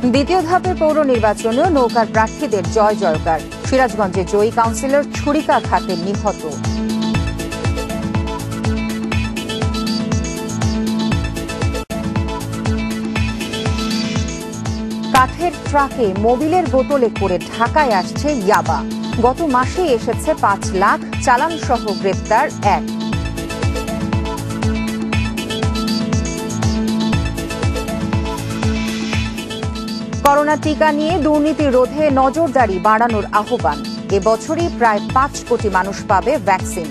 দ্বিতীয় ধাপের পৌর নির্বাচনেও নৌকার প্রার্থীদের জয় জয়কার। সিরাজগঞ্জে জয়ী কাউন্সিলর ছুরিকাঘাতে নিহত। কাঠের ট্রাকে মোবিলের বোতলে করে ঢাকায় আসছে ইয়াবা। গত মাসে এসেছে 5 লাখ, চালান সহ গ্রেপ্তার 1। করোনা টিকা নিয়ে দুর্নীতি রোধে নজরদারি বাড়ানোর আহ্বান। এবছরই প্রায় 5 কোটি মানুষ পাবে ভ্যাকসিন।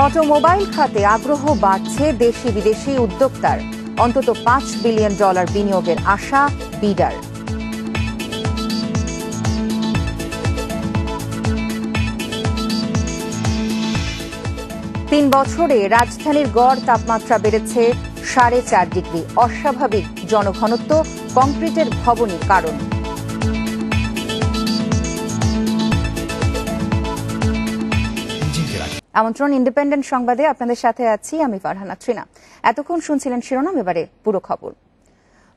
অটোমোবাইল খাতে আগ্রহ বাড়ছে দেশি বিদেশি উদ্যোক্তার। অন্তত $5 বিলিয়ন বিনিয়োগের আশা বিডার। তিন বছরে রাজধানীর গড় তাপমাত্রা বেড়েছে 4.5 ডিগ্রি। অস্বাভাবিক জনঘনত্ব, কংক্রিটের ভবনই কারণ। আমন্ত্রণ ইন্ডিপেন্ডেন্ট সংবাদে আপনাদের সাথে আছি আমি ফারহানা ত্রিনা। এতক্ষণ শুনছিলেন শিরোনাম, এবারে পুরো খবর।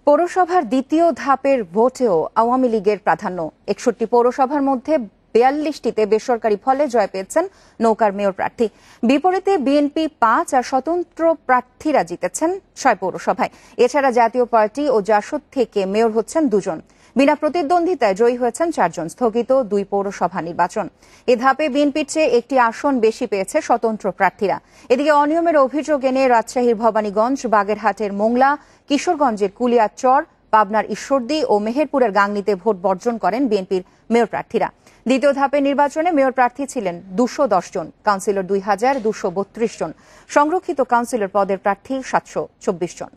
পৌরসভার দ্বিতীয় ধাপের ভোটেও আওয়ামী লীগের প্রাধান্য। 61 পৌরসভার মধ্যে 42টিতে বেসরকারি ফলে জয় পেয়েছেন নৌকার মেয়র প্রার্থী। বিপরীতে বিএনপি 5 আর স্বতন্ত্র প্রার্থীরা জিতেছেন 6 পৌরসভায়। এছাড়া জাতীয় পার্টি ও জাসদ থেকে মেয়র হচ্ছেন 2 জন। বিনা প্রতিদ্বন্দ্বিতায় জয়ী হয়েছেন 4 জন। স্থগিত 2 পৌরসভা নির্বাচন। এ ধাপে বিএনপির চেয়ে একটি আসন বেশি পেয়েছে স্বতন্ত্র প্রার্থীরা। এদিকে অনিয়মের অভিযোগ এনে রাজশাহীর ভবানীগঞ্জ, বাগেরহাটের মোংলা, কিশোরগঞ্জের কুলিয়াচর, পাবনার ঈশ্বরদী ও মেহেরপুরের গাংনীতে ভোট বর্জন করেন বিএনপির মেয়র প্রার্থীরা। দ্বিতীয় ধাপের নির্বাচনে মেয়র প্রার্থী ছিলেন 210 জন, কাউন্সিলর 2232 জন, সংরক্ষিত কাউন্সিলর পদের প্রার্থী 724 জন।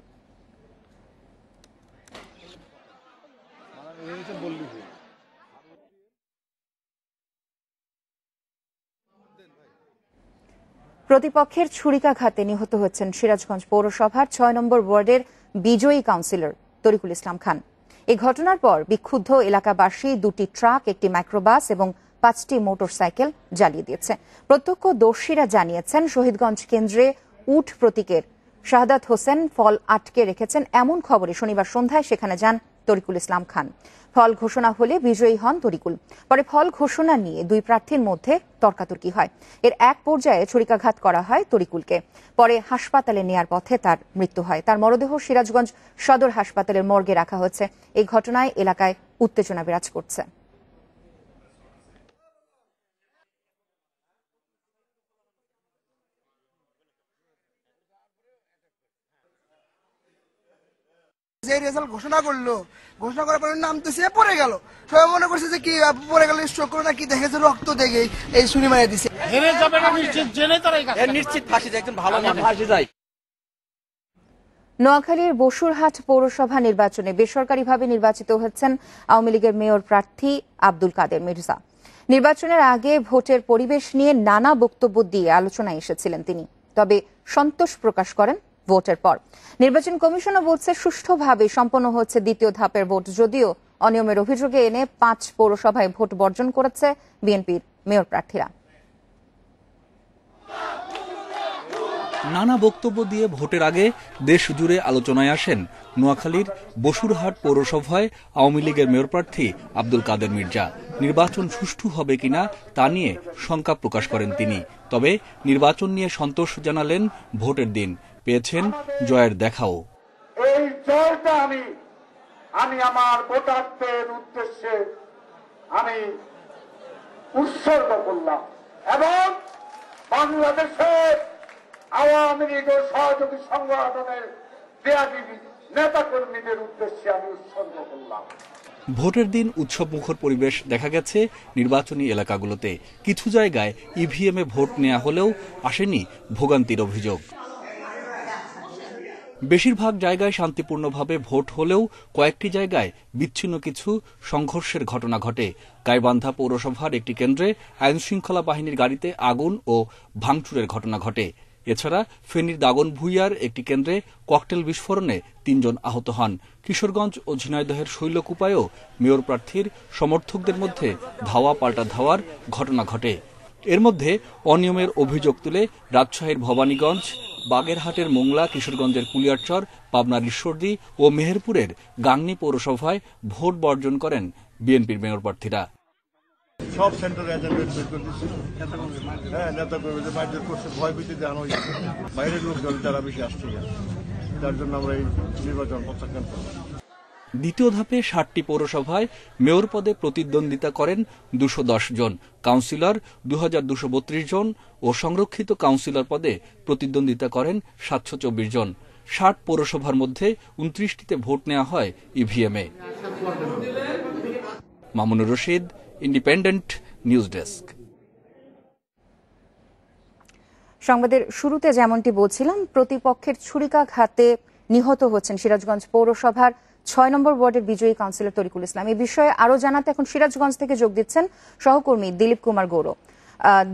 প্রতিপক্ষের ছুরিকাঘাতে নিহত হয়েছেন সিরাজগঞ্জ পৌরসভার 6 নম্বর ওয়ার্ডের বিজয়ী কাউন্সিলর তরিকুল ইসলাম খান। এই ঘটনার পর বিক্ষুব্ধ এলাকাবাসী 2টি ট্রাক, একটি মাইক্রোবাস এবং 5টি মোটরসাইকেল জ্বালিয়ে দিয়েছে। প্রত্যক্ষদর্শীরা জানিয়েছেন শহীদগঞ্জ কেন্দ্রে উট প্রতীকের শাহাদাত হোসেন ফল আটকে রেখেছেন এমন খবরে শনিবার সন্ধ্যায় সেখানে যান তরিকুল ইসলাম খান। ফল ঘোষণা হলে বিজয়ী হন তরিকুল। পরে ফল ঘোষণা নিয়ে 2 প্রার্থীর মধ্যে তর্কাতর্কি হয়। এর এক পর্যায়ে ছুরিকাঘাত করা হয় তরিকুলকে। পরে হাসপাতালে নেয়ার পথে তার মৃত্যু হয়। তার মরদেহ সিরাজগঞ্জ সদর হাসপাতালের মর্গে রাখা হয়েছে। এই ঘটনায় এলাকায় উত্তেজনা বিরাজ করছে। যে রেজাল্ট ঘোষণা করলো, ঘোষণা করার পরে নামতেছে পড়ে গেল। সবাই মনে করছে যে কি পড়ে গেল, স্ট্রোক করে নাকি দেখেছে রক্ত দেখে এই ছুরি মারিয়ে দিছে। নিশ্চিত ফাঁসি যায়, একদম ভালো ফাঁসি যায়। নোয়াখালীর বসুরহাট পৌরসভা নির্বাচনে বেসরকারিভাবে নির্বাচিত হচ্ছেন আওয়ামী লীগের মেয়র প্রার্থী আব্দুল কাদের মির্জা। নির্বাচনের আগে ভোটের পরিবেশ নিয়ে নানা বক্তব্য দিয়ে আলোচনায় এসেছিলেন তিনি। তবে সন্তোষ প্রকাশ করেন ভোটের পর। নির্বাচন কমিশনও বলছে সুষ্ঠুভাবে সম্পন্ন হচ্ছে দ্বিতীয় ধাপের ভোট, যদিও অনিয়মের অভিযোগে এনে 5 পৌরসভায় ভোট বর্জন করেছে বিএনপির মেয়র প্রার্থীরা। নানা বক্তব্য দিয়ে ভোটের আগে দেশ জুড়ে আলোচনায় আসেন নোয়াখালীর বসুরহাট পৌরসভায় আওয়ামী লীগের মেয়র প্রার্থী আব্দুল কাদের মির্জা। নির্বাচন সুষ্ঠু হবে কিনা তা নিয়ে শঙ্কা প্রকাশ করেন তিনি। তবে নির্বাচন নিয়ে সন্তোষ জানালেন ভোটের দিন পেয়েছেন জয়ের দেখাও। এই জয়টা আমি আমার ভোটারদের উদ্দেশ্যে আমি উৎসর্গ করলাম এবং বাংলাদেশের আওয়ামী লীগ ও সহযোগী সংগঠনের নেতা কর্মীদের উদ্দেশ্যে আমি উৎসর্গ করলাম। ভোটের দিন উৎসবমুখর পরিবেশ দেখা গেছে নির্বাচনী এলাকাগুলোতে। কিছু জায়গায় ইভিএমে ভোট নেওয়া হলেও আসেনি ভোগান্তির অভিযোগ। বেশিরভাগ জায়গায় শান্তিপূর্ণভাবে ভোট হলেও কয়েকটি জায়গায় বিচ্ছিন্ন কিছু সংঘর্ষের ঘটনা ঘটে। গাইবান্ধা পৌরসভার একটি কেন্দ্রে আইনশৃঙ্খলা বাহিনীর গাড়িতে আগুন ও ভাঙচুরের ঘটনা ঘটে। এছাড়া ফেনীর দাগনভূঞার একটি কেন্দ্রে ককটেল বিস্ফোরণে 3 জন আহত হন। কিশোরগঞ্জ ও ঝিনাইদহের শৈলকুপায়ও মেয়র প্রার্থীর সমর্থকদের মধ্যে ধাওয়া পাল্টা ধাওয়ার ঘটনা ঘটে। এর মধ্যে অনিয়মের অভিযোগ তুলে রাজশাহীর ভবানীগঞ্জ, বাগেরহাটের মোংলা, কিশোরগঞ্জের কুলিয়ারচর, পাবনার ঈশ্বরদী ও মেহেরপুরের গাংনী পৌরসভায় ভোট বর্জন করেন বিএনপির মেয়র প্রার্থীরা। সব সেন্টারে এজেন্ট বের করে দিচ্ছে। হ্যাঁ, নেতা কর্মী যে মাইন্ড করছে, ভয় ভীতি দেখানো হয়েছে। বাইরের লোকজন যারা বেশি আসছে, তার জন্য আমরা এই নির্বাচন প্রত্যাখ্যান করব। দ্বিতীয় ধাপে 60টি পৌরসভায় মেয়র পদে প্রতিদ্বন্দ্বিতা করেন 210 জন কাউন্সিলর, 2232 জন ও সংরক্ষিত কাউন্সিলর পদে প্রতিদ্বন্দ্বিতা করেন 724 জন। 60 পৌরসভার মধ্যে 29টিতে ভোট নেওয়া হয় ইভিএমে। Mamunur Rashid, independent news desk. সংবাদের শুরুতে যেমনটি বলছিলাম, প্রতিপক্ষের ছুরিকাঘাতে নিহত হচ্ছেন সিরাজগঞ্জ পৌরসভার 6 নম্বর ওয়ার্ডের বিজয়ী কাউন্সিলর তরিকুল ইসলাম। এই বিষয়ে আরো জানাতে এখন সিরাজগঞ্জ থেকে যোগ দিচ্ছেন সহকর্মী দিলীপ কুমার গৌর।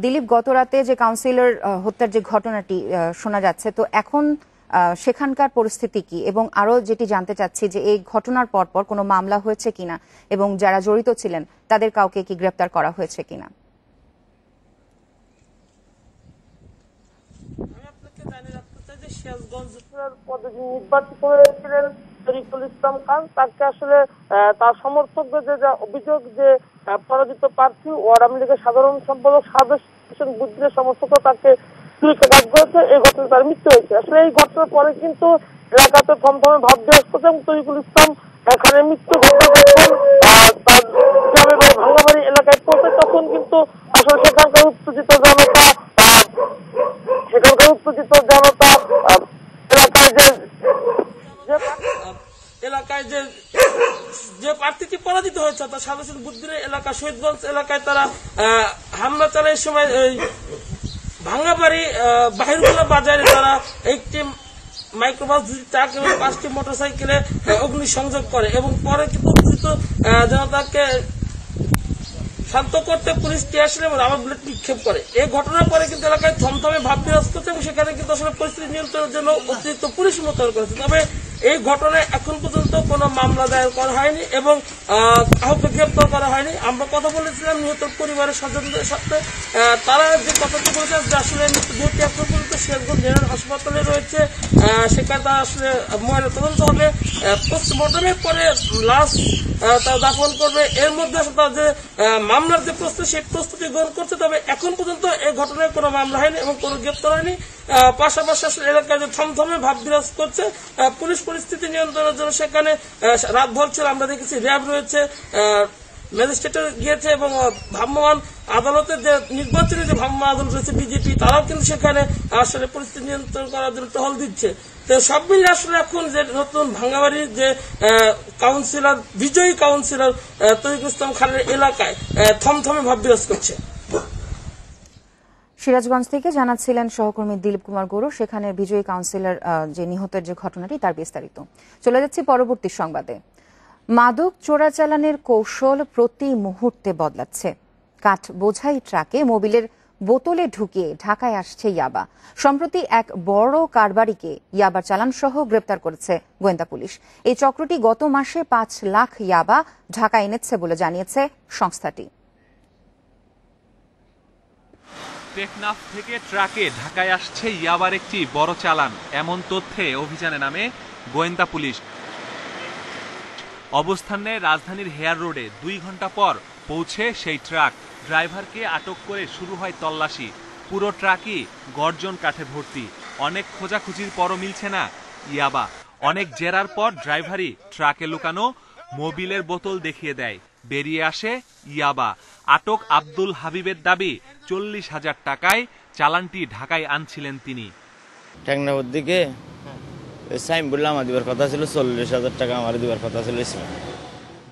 দিলীপ, গতরাতে যে কাউন্সিলর হত্যার যে ঘটনাটি শোনা যাচ্ছে, তো এখন সেখানকার পরিস্থিতি কি, এবং আরো যেটি জানতে চাচ্ছি যে এই ঘটনার পরপর কোনো মামলা হয়েছে কিনা এবং যারা জড়িত ছিলেন তাদের কাউকে কি গ্রেপ্তার করা হয়েছে কিনা? পদে নির্বাচিত হয়েছিলেন তরিকুল ইসলাম খান, তাকে আসলে তার সমর্থকদের যে অভিযোগ যে পরাজিত প্রার্থী ওয়ার্ড আওয়ামী লীগের সাধারণ সম্পাদক সাবেক বুদ্ধির সমর্থকরা তাকে ছুরিকাঘাত করেছে। এই ঘটনায় তার মৃত্যু হয়েছে। আসলে এই ঘটনার পরে কিন্তু এলাকাতে থমথমে ভাব বিরাজ করছে এবং তরিকুল ইসলাম এখানে মৃত্যু ঘটনা যখন তার গ্রামের ভাঙ্গাবাড়ি এলাকায় পৌঁছে, তখন কিন্তু আসলে সেখানকার উত্তেজিত জনতা এলাকায় যে প্রার্থীটি পরাজিত হয়েছে তার সাধারণ বুদ্ধির এলাকা শহীদগঞ্জ এলাকায় তারা হামলা চালায়। সময় ভাঙ্গাবাড়ি বাহিরগুলা বাজারে তারা একটি মাইক্রোবাস, 2টি ট্রাক এবং 5টি মোটরসাইকেলে অগ্নিসংযোগ করে এবং পরে কিন্তু উত্তেজিত জনতাকে শান্ত করতে পুলিশ টিয়ার সেল এবং রাবার বুলেট নিক্ষেপ করে। এই ঘটনার পরে কিন্তু এলাকায় থমথমে ভাব বিরাজ করছে এবং সেখানে কিন্তু আসলে পরিস্থিতি নিয়ন্ত্রণের জন্য অতিরিক্ত পুলিশ মোতায়েন করেছে। তবে এই ঘটনায় এখন পর্যন্ত কোনো মামলা দায়ের করা হয়নি এবং কাউকে গ্রেপ্তার করা হয়নি। আমরা কথা বলেছিলাম নিহত পরিবারের স্বজনদের সাথে, তারা যে কথাটি বলেছে যে আসলে মৃতদেহটি এখন পর্যন্ত সিরাজগঞ্জ জেনারেল হাসপাতালে রয়েছে, সেখানে তারা আসলে ময়নাতদন্ত হবে, পোস্টমর্টমের পরে লাশ তারা দাফন করবে। এর মধ্যে আসলে তার যে মামলার যে প্রস্তুতি, সেই প্রস্তুতি গ্রহণ করছে। তবে এখন পর্যন্ত এই ঘটনায় কোনো মামলা হয়নি এবং কোনো গ্রেপ্তার হয়নি। পাশাপাশি আসলে এলাকায় যে থমথমে ভাব বিরাজ করছে, পুলিশ পরিস্থিতি নিয়ন্ত্রণের জন্য সেখানে রাতভর ছিল। আমরা দেখেছি র্যাব রয়েছে, ম্যাজিস্ট্রেট গিয়েছে এবং ভ্রাম্যমাণ আদালতের যে নির্বাচনী যে ভ্রাম্যমাণ আদালত রয়েছে বিজেপি, তারাও কিন্তু সেখানে আসলে পরিস্থিতি নিয়ন্ত্রণ করার জন্য টহল দিচ্ছে। তো সব মিলে আসলে এখন যে নতুন ভাঙ্গাবাড়ির যে কাউন্সিলর, বিজয়ী কাউন্সিলর তরিকুল ইসলাম খানের এলাকায় থমথমে ভাব বিরাজ করছে। সিরাজগঞ্জ থেকে জানাচ্ছিলেন সহকর্মী দিলীপ কুমার গৌর, সেখানে বিজয়ী কাউন্সিলর যে নিহতের যে ঘটনাটি তার বিস্তারিত। চলে যাচ্ছি পরবর্তী সংবাদে। মাদক চোরাচালানের কৌশল প্রতি মুহূর্তে বদলাচ্ছে। কাঠ বোঝাই ট্রাকে মোবিলের বোতলে ঢুকিয়ে ঢাকায় আসছে ইয়াবা। সম্প্রতি এক বড় কারবারিকে ইয়াবা চালান সহ গ্রেপ্তার করেছে গোয়েন্দা পুলিশ। এই চক্রটি গত মাসে 5 লাখ ইয়াবা ঢাকা এনেছে বলে জানিয়েছে সংস্থাটি। টেকনাফ থেকে ট্রাকে ঢাকায় আসছে ইয়াবার একটি বড় চালান, এমন তথ্যে অভিযানে নামে গোয়েন্দা পুলিশ। অবস্থান নেয় রাজধানীর হেয়ার রোডে। 2 ঘন্টা পর পৌঁছে সেই ট্রাক। ড্রাইভারকে আটক করে শুরু হয় তল্লাশি। পুরো ট্রাকই গর্জন কাঠে ভর্তি। অনেক খোঁজাখুঁজির পরও মিলছে না ইয়াবা। অনেক জেরার পর ড্রাইভারই ট্রাকে লুকানো মোবিলের বোতল দেখিয়ে দেয়। বেরিয়ে আসে ইয়াবা। আটক আব্দুল হাবিবের দাবি 40,000 টাকায় চালানটি ঢাকায় আনছিলেন তিনি। টেকনাফের দিকে সাইম বললাম আমার দিবার কথা ছিল, 40,000 টাকা আমার দিবার কথা ছিল।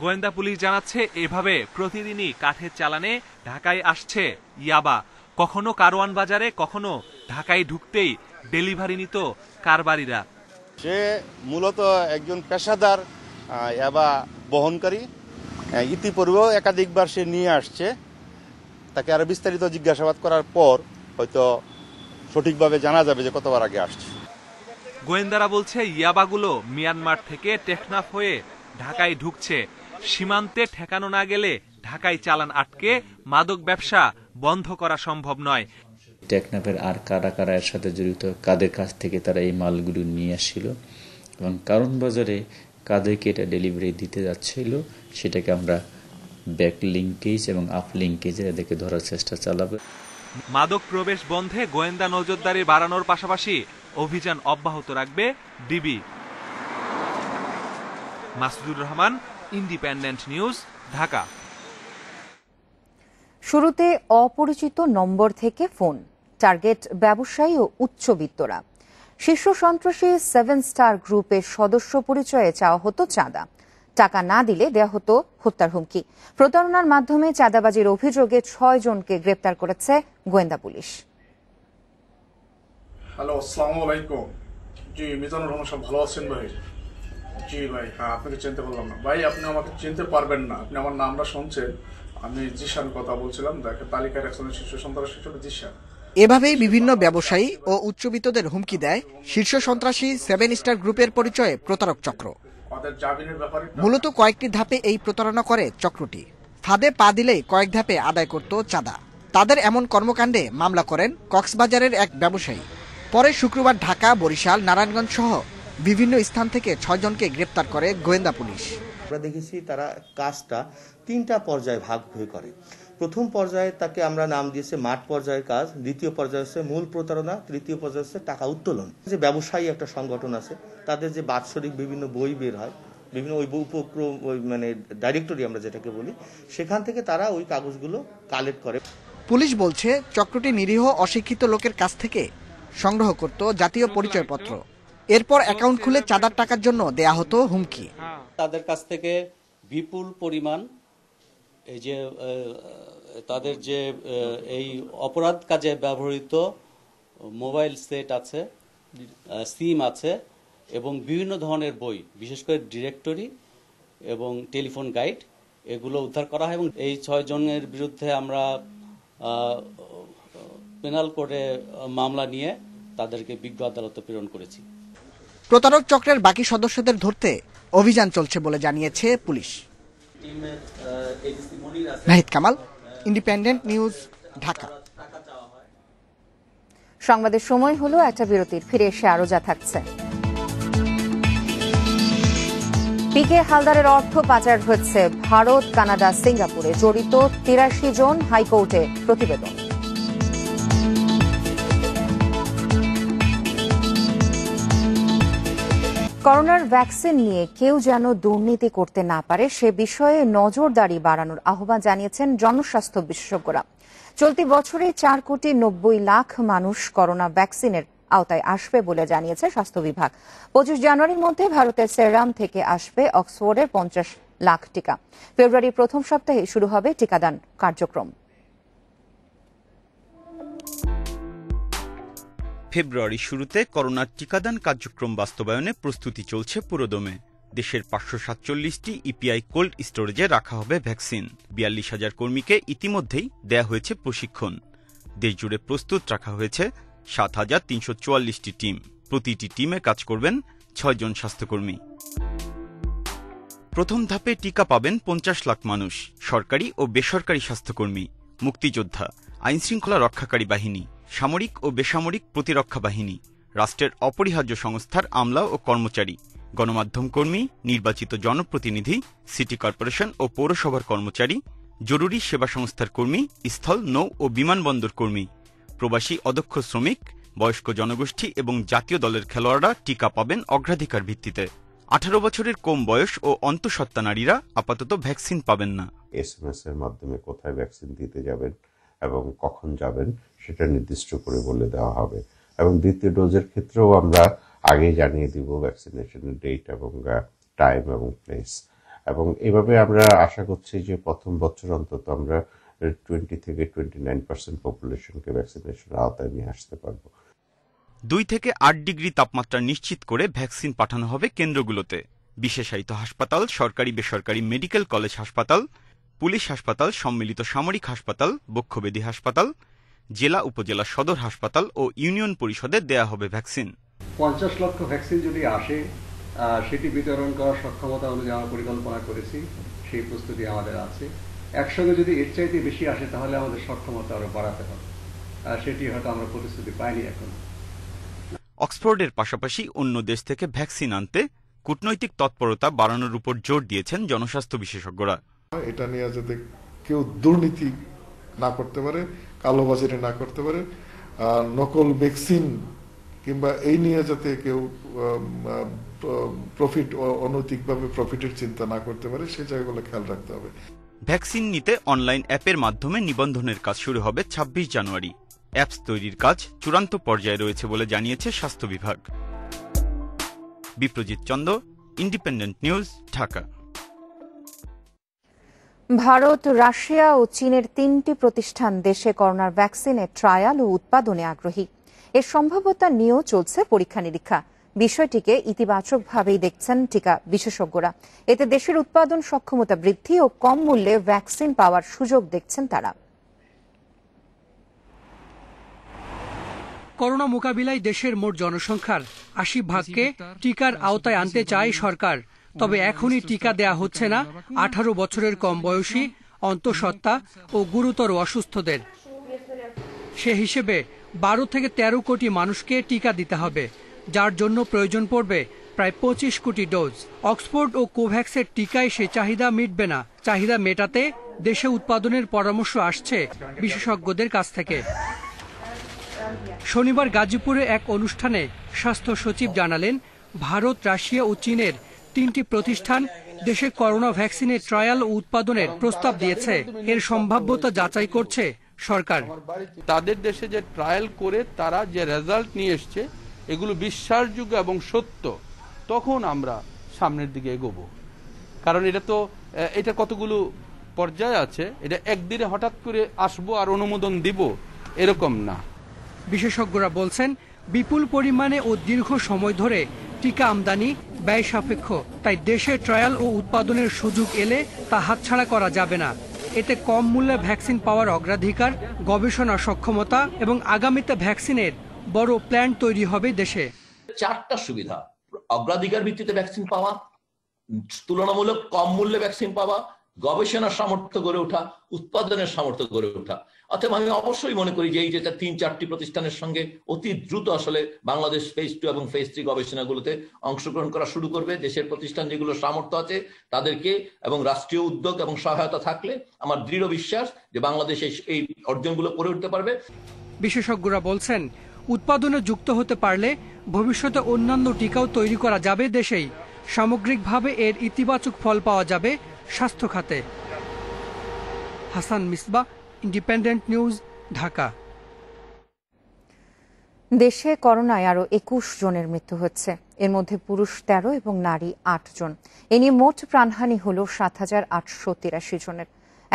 গোয়েন্দা পুলিশ জানাচ্ছে এভাবে প্রতিদিনই কাঠের চালানে ঢাকায় আসছে ইয়াবা। কখনো কারওয়ান বাজারে, কখনো ঢাকায় ঢুকতেই ডেলিভারি নিত কারবারিরা। সে মূলত একজন পেশাদার ইয়াবা বহনকারী। ইতিপূর্বেও একাধিকবার সে নিয়ে আসছে। তাকে আরো বিস্তারিত জিজ্ঞাসাবাদ করার পর হয়তো সঠিকভাবে জানা যাবে যে কতবার আগে আসছে। গোয়েন্দারা বলছে ইয়াবাগুলো মিয়ানমার থেকে টেকনাফ হয়ে ঢাকায় ঢুকছে। সীমান্তে ঠেকানো না গেলে ঢাকায় চালান আটকে মাদক ব্যবসা বন্ধ করা সম্ভব নয়। টেকনাফের আর কারা কারা এর সাথে জড়িত, কাদের কাছ থেকে তারা এই মালগুলো নিয়ে আসছিল এবং কারণ বাজারে কাদেরকে এটা ডেলিভারি দিতে যাচ্ছিল, সেটাকে আমরা ব্যাক লিঙ্কেজ এবং আপ লিঙ্কেজে এদেরকে ধরার চেষ্টা চালাবে। মাদক প্রবেশ বন্ধে গোয়েন্দা নজরদারি বাড়ানোর পাশাপাশি অভিযান অব্যাহত রাখবে DB. Masudur Rahman, independent news, Dhaka. শুরুতে অপরিচিত নম্বর থেকে ফোন, টার্গেট ব্যবসায়ী ও উচ্চবিত্তরা। শীর্ষ সন্ত্রাসী 7 স্টার গ্রুপের সদস্য পরিচয়ে চাওয়া হতো চাঁদা, টাকা না দিলে দেয়া হতো হত্যার হুমকি। প্রতারণার মাধ্যমে চাঁদাবাজির অভিযোগে 6 জনকে গ্রেপ্তার করেছে গোয়েন্দা পুলিশ। হ্যালো, আসসালামু আলাইকুম। জি, মিজানুর রহমান সাহেব ভালো আছেন ভাই? জি ভাই, হ্যাঁ, আপনাকে চিনতে পারলাম না ভাই। আপনি আমাকে চিনতে পারবেন না, আপনি আমার নামটা শুনছেন। আমি জিশান কথা বলছিলাম, দেখে তালিকার একজনের শীর্ষ সন্ত্রাসী ছিল জিশান। এভাবেই বিভিন্ন ব্যবসায়ী ও উচ্চবিত্তদের হুমকি দেয় শীর্ষ সন্ত্রাসী 7 স্টার গ্রুপের পরিচয়ে প্রতারক চক্র। মূলত কয়েকটি ধাপে এই প্রতারণা করে চক্রটি। ফাঁদে পা দিলেই কয়েক ধাপে আদায় করত চাঁদা। তাদের এমন কর্মকাণ্ডে মামলা করেন কক্সবাজারের এক ব্যবসায়ী। পরে শুক্রবার ঢাকা, বরিশাল, নারায়ণগঞ্জ সহ বিভিন্ন স্থান থেকে 6 জনকে গ্রেপ্তার করে গোয়েন্দা পুলিশ। আমরা দেখেছি তারা কাজটা 3টা পর্যায়ে ভাগ হয়ে করে। প্রথম পর্যায়ে তাকে আমরা নাম দিয়েছে মাঠ পর্যায়ের কাজ, দ্বিতীয় পর্যায়ে হচ্ছে মূল প্রতারণা, তৃতীয় পর্যায়ে হচ্ছে টাকা উত্তোলন। যে ব্যবসায়ী একটা সংগঠন আছে, তাদের যে বাৎসরিক বিভিন্ন বই বের হয়, বিভিন্ন ওই উপক্রম, ওই মানে ডাইরেক্টরি আমরা যেটাকে বলি, সেখান থেকে তারা ওই কাগজগুলো কালেক্ট করে। পুলিশ বলছে চক্রটি নিরীহ অশিক্ষিত লোকের কাছ থেকে সংগ্রহ করত জাতীয় পরিচয়পত্র। এরপর অ্যাকাউন্ট খুলে চাঁদার টাকার জন্য দেয়া হতো হুমকি। তাদের কাছ থেকে বিপুল পরিমাণ এই যে তাদের যে এই অপরাধ কাজে ব্যবহৃত মোবাইল সেট আছে, সিম আছে এবং বিভিন্ন ধরনের বই, বিশেষ করে ডিরেক্টরি এবং টেলিফোন গাইড, এগুলো উদ্ধার করা হয় এবং এই 6 জনের বিরুদ্ধে আমরা পেনাল কোর্টে মামলা নিয়ে তাদেরকে বিজ্ঞ আদালতে প্রেরণ করেছি। প্রতারক চক্রের বাকি সদস্যদের ধরতে অভিযান চলছে বলে জানিয়েছে police. Nahid Kamal, independent news, Dhaka. সংবাদের সময় হলো একটা বিরতির, ফিরে এসে আরো যা থাকছে। পিকে হালদারের অর্থ পাচার হচ্ছে ভারত, কানাডা, সিঙ্গাপুরে জড়িত 83 জন, হাইকোর্টে প্রতিবেদন। করোনার ভ্যাকসিন নিয়ে কেউ যেন দুর্নীতি করতে না পারে সে বিষয়ে নজরদারি বাড়ানোর আহ্বান জানিয়েছেন জনস্বাস্থ্য বিশেষজ্ঞরা। চলতি বছরে 4,90,00,000 মানুষ করোনা ভ্যাকসিনের আওতায় আসবে বলে জানিয়েছে স্বাস্থ্য বিভাগ। 25 জানুয়ারির মধ্যে ভারতের সেরাম থেকে আসবে অক্সফোর্ডের 50 লাখ টিকা। ফেব্রুয়ারির প্রথম সপ্তাহে শুরু হবে টিকাদান কার্যক্রম। ফেব্রুয়ারির শুরুতে করোনার টিকাদান কার্যক্রম বাস্তবায়নে প্রস্তুতি চলছে পুরোদমে। দেশের 547টি ইপিআই কোল্ড স্টোরেজে রাখা হবে ভ্যাকসিন। 42,000 কর্মীকে ইতিমধ্যেই দেয়া হয়েছে প্রশিক্ষণ। দেশজুড়ে প্রস্তুত রাখা হয়েছে 7,344টি টিম। প্রতিটি টিমে কাজ করবেন 6 জন স্বাস্থ্যকর্মী। প্রথম ধাপে টিকা পাবেন 50 লাখ মানুষ, সরকারি ও বেসরকারি স্বাস্থ্যকর্মী, মুক্তিযোদ্ধা, আইনশৃঙ্খলা রক্ষাকারী বাহিনী, সামরিক ও বেসামরিক প্রতিরক্ষা বাহিনী, রাষ্ট্রের অপরিহার্য সংস্থার আমলা ও কর্মচারী, গণমাধ্যম কর্মী, নির্বাচিত জনপ্রতিনিধি, সিটি কর্পোরেশন ও পৌরসভার কর্মচারী, জরুরি সেবা সংস্থার কর্মী, স্থল, নৌ ও বিমানবন্দর কর্মী, প্রবাসী অদক্ষ শ্রমিক, বয়স্ক জনগোষ্ঠী এবং জাতীয় দলের খেলোয়াড়রা টিকা পাবেন অগ্রাধিকার ভিত্তিতে। 18 বছরের কম বয়স ও অন্তঃসত্ত্বা নারীরা আপাতত ভ্যাকসিন পাবেন না। SMS এর মাধ্যমে কোথায় ভ্যাকসিন দিতে যাবেন এবং কখন যাবেন সেটা নির্দিষ্ট করে বলে দেওয়া হবে এবং দ্বিতীয় ডোজের ক্ষেত্রেও আমরা আগেই জানিয়ে দিব ভ্যাকসিনেশনের ডেট এবং টাইম এবং প্লেস। এবং এভাবে আমরা আশা করছি যে প্রথম বছর অন্তত আমরা 20 থেকে 29% পপুলেশনকে ভ্যাকসিনেশনের আওতায় নিয়ে আসতে পারবো। 2 থেকে 8 ডিগ্রি তাপমাত্রা নিশ্চিত করে ভ্যাকসিন পাঠানো হবে কেন্দ্রগুলোতে। বিশেষায়িত হাসপাতাল, সরকারি বেসরকারি মেডিকেল কলেজ হাসপাতাল, পুলিশ হাসপাতাল, সম্মিলিত সামরিক হাসপাতাল, বক্ষব্যাধি হাসপাতাল, জেলা উপজেলা সদর হাসপাতাল ও ইউনিয়ন পরিষদে দেয়া হবে ভ্যাকসিন। 50 লক্ষ ভ্যাকসিন যদি আসে, সেটি বিতরণ করার সক্ষমতা অনুযায়ী আমরা পরিকল্পনা করেছি, সেই প্রস্তুতি আমাদের আছে। একসঙ্গে যদি এর চাইতে বেশি আসে তাহলে আমাদের সক্ষমতা আরো বাড়াতে হবে, আর সেটি হয়তো আমরা প্রতিশ্রুতি পাইনি এখন। অক্সফোর্ডের পাশাপাশি অন্য দেশ থেকে ভ্যাকসিন আনতে কূটনৈতিক তৎপরতা বাড়ানোর উপর জোর দিয়েছেন জনস্বাস্থ্য বিশেষজ্ঞরা। এটা নিয়ে যাতে কেউ দুর্নীতি না করতে পারে, কালোবাজারি না করতে পারে, নকল ভ্যাকসিন কিংবা এই নিয়ে যাতে কেউ প্রফিট অনৈতিকভাবে প্রফিটের চিন্তা না করতে পারে, সেই জায়গাগুলো খেয়াল রাখতে হবে। ভ্যাকসিন নিতে অনলাইন অ্যাপের মাধ্যমে নিবন্ধনের কাজ শুরু হবে 26 জানুয়ারি। অ্যাপস তৈরির কাজ চূড়ান্ত পর্যায়ে রয়েছে বলে জানিয়েছে স্বাস্থ্য বিভাগ। Biprajit Chanda, independent news, Dhaka. Bharat, Russia ও চীনের 3টি প্রতিষ্ঠান দেশে করোনার ভ্যাকসিনের ট্রায়াল ও উৎপাদনে আগ্রহী। এর সম্ভাব্যতা নিয়েও চলছে পরীক্ষা নিরীক্ষা। বিষয়টিকে ইতিবাচকভাবেই দেখছেন টিকা বিশেষজ্ঞরা। এতে দেশের উৎপাদন সক্ষমতা বৃদ্ধি ও কম মূল্যে ভ্যাকসিন পাওয়ার সুযোগ দেখছেন তারা। করোনা মোকাবিলায় দেশের মোট জনসংখ্যার 80% টিকার আওতায় আনতে চায় সরকার। তবে এখনই টিকা দেয়া হচ্ছে না 18 বছরের কম বয়সী, অন্তঃসত্ত্বা ও গুরুতর অসুস্থদের। সে হিসেবে 12 থেকে 13 কোটি মানুষকে টিকা দিতে হবে, যার জন্য প্রয়োজন পড়বে প্রায় 25 কোটি ডোজ। অক্সফোর্ড ও কোভ্যাক্সের টিকায় সে চাহিদা মিটবে না। চাহিদা মেটাতে দেশে উৎপাদনের পরামর্শ আসছে বিশেষজ্ঞদের কাছ থেকে। শনিবার গাজীপুরে এক অনুষ্ঠানে স্বাস্থ্য সচিব জানালেন, ভারত, রাশিয়া ও চীনের 3টি প্রতিষ্ঠান দেশে করোনা ভ্যাকসিনের ট্রায়াল ও উৎপাদনের প্রস্তাব দিয়েছে। এর সম্ভাব্যতা যাচাই করছে সরকার। তাদের দেশে যে ট্রায়াল করে তারা যে রেজাল্ট নিয়ে এসছে এগুলো বিশ্বাসযোগ্য এবং সত্য, তখন আমরা সামনের দিকে এগোবো। কারণ এটা কতগুলো পর্যায়ে আছে, এটা একদিনে হঠাৎ করে আসবো আর অনুমোদন দিব এরকম না। বিশেষজ্ঞরা বলছেন, বিপুল পরিমাণে ও দীর্ঘ সময় ধরে টিকা আমদানি ব্যয় সাপেক্ষ। তাই দেশে ট্রায়াল ও উৎপাদনের সুযোগ এলে তা হাতছাড়া করা যাবে না। এতে কম মূল্যে ভ্যাকসিন পাওয়ার অগ্রাধিকার, গবেষণা সক্ষমতা এবং আগামীতে ভ্যাকসিনের বড় প্ল্যান তৈরি হবে দেশে। 4টা সুবিধা: অগ্রাধিকার ভিত্তিতে ভ্যাকসিন পাওয়া, তুলনামূলক কম মূল্যে ভ্যাকসিন পাওয়া, গবেষণার সামর্থ্য গড়ে ওঠা, উৎপাদনের সামর্থ্য গড়ে ওঠা। অতএব আমি অবশ্যই মনে করি যে এই যেটা 3-4টি প্রতিষ্ঠানের সঙ্গে অতি দ্রুত আসলে বাংলাদেশ ফেজ 2 এবং ফেজ 3 গবেষণাগুলোতে অংশগ্রহণ করা শুরু করবে। দেশের প্রতিষ্ঠান যেগুলো সামর্থ্য আছে তাদেরকে এবং রাষ্ট্রীয় উদ্যোগ এবং সহায়তা থাকলে আমার দৃঢ় বিশ্বাস যে বাংলাদেশ এই অর্জনগুলো করে উঠতে পারবে। বিশেষজ্ঞরা বলছেন, উৎপাদনে যুক্ত হতে পারলে ভবিষ্যতে অন্যান্য টিকাও তৈরি করা যাবে দেশেই। সামগ্রিকভাবে এর ইতিবাচক ফল পাওয়া যাবে স্বাস্থ্য খাতে। Hasan Misbah, independent news, Dhaka. দেশে করোনায় আরো 21 জনের মৃত্যু হচ্ছে। এর মধ্যে পুরুষ 13 এবং নারী 8 জন। এ নিয়ে মোট প্রাণহানি হল 7,883 জনের।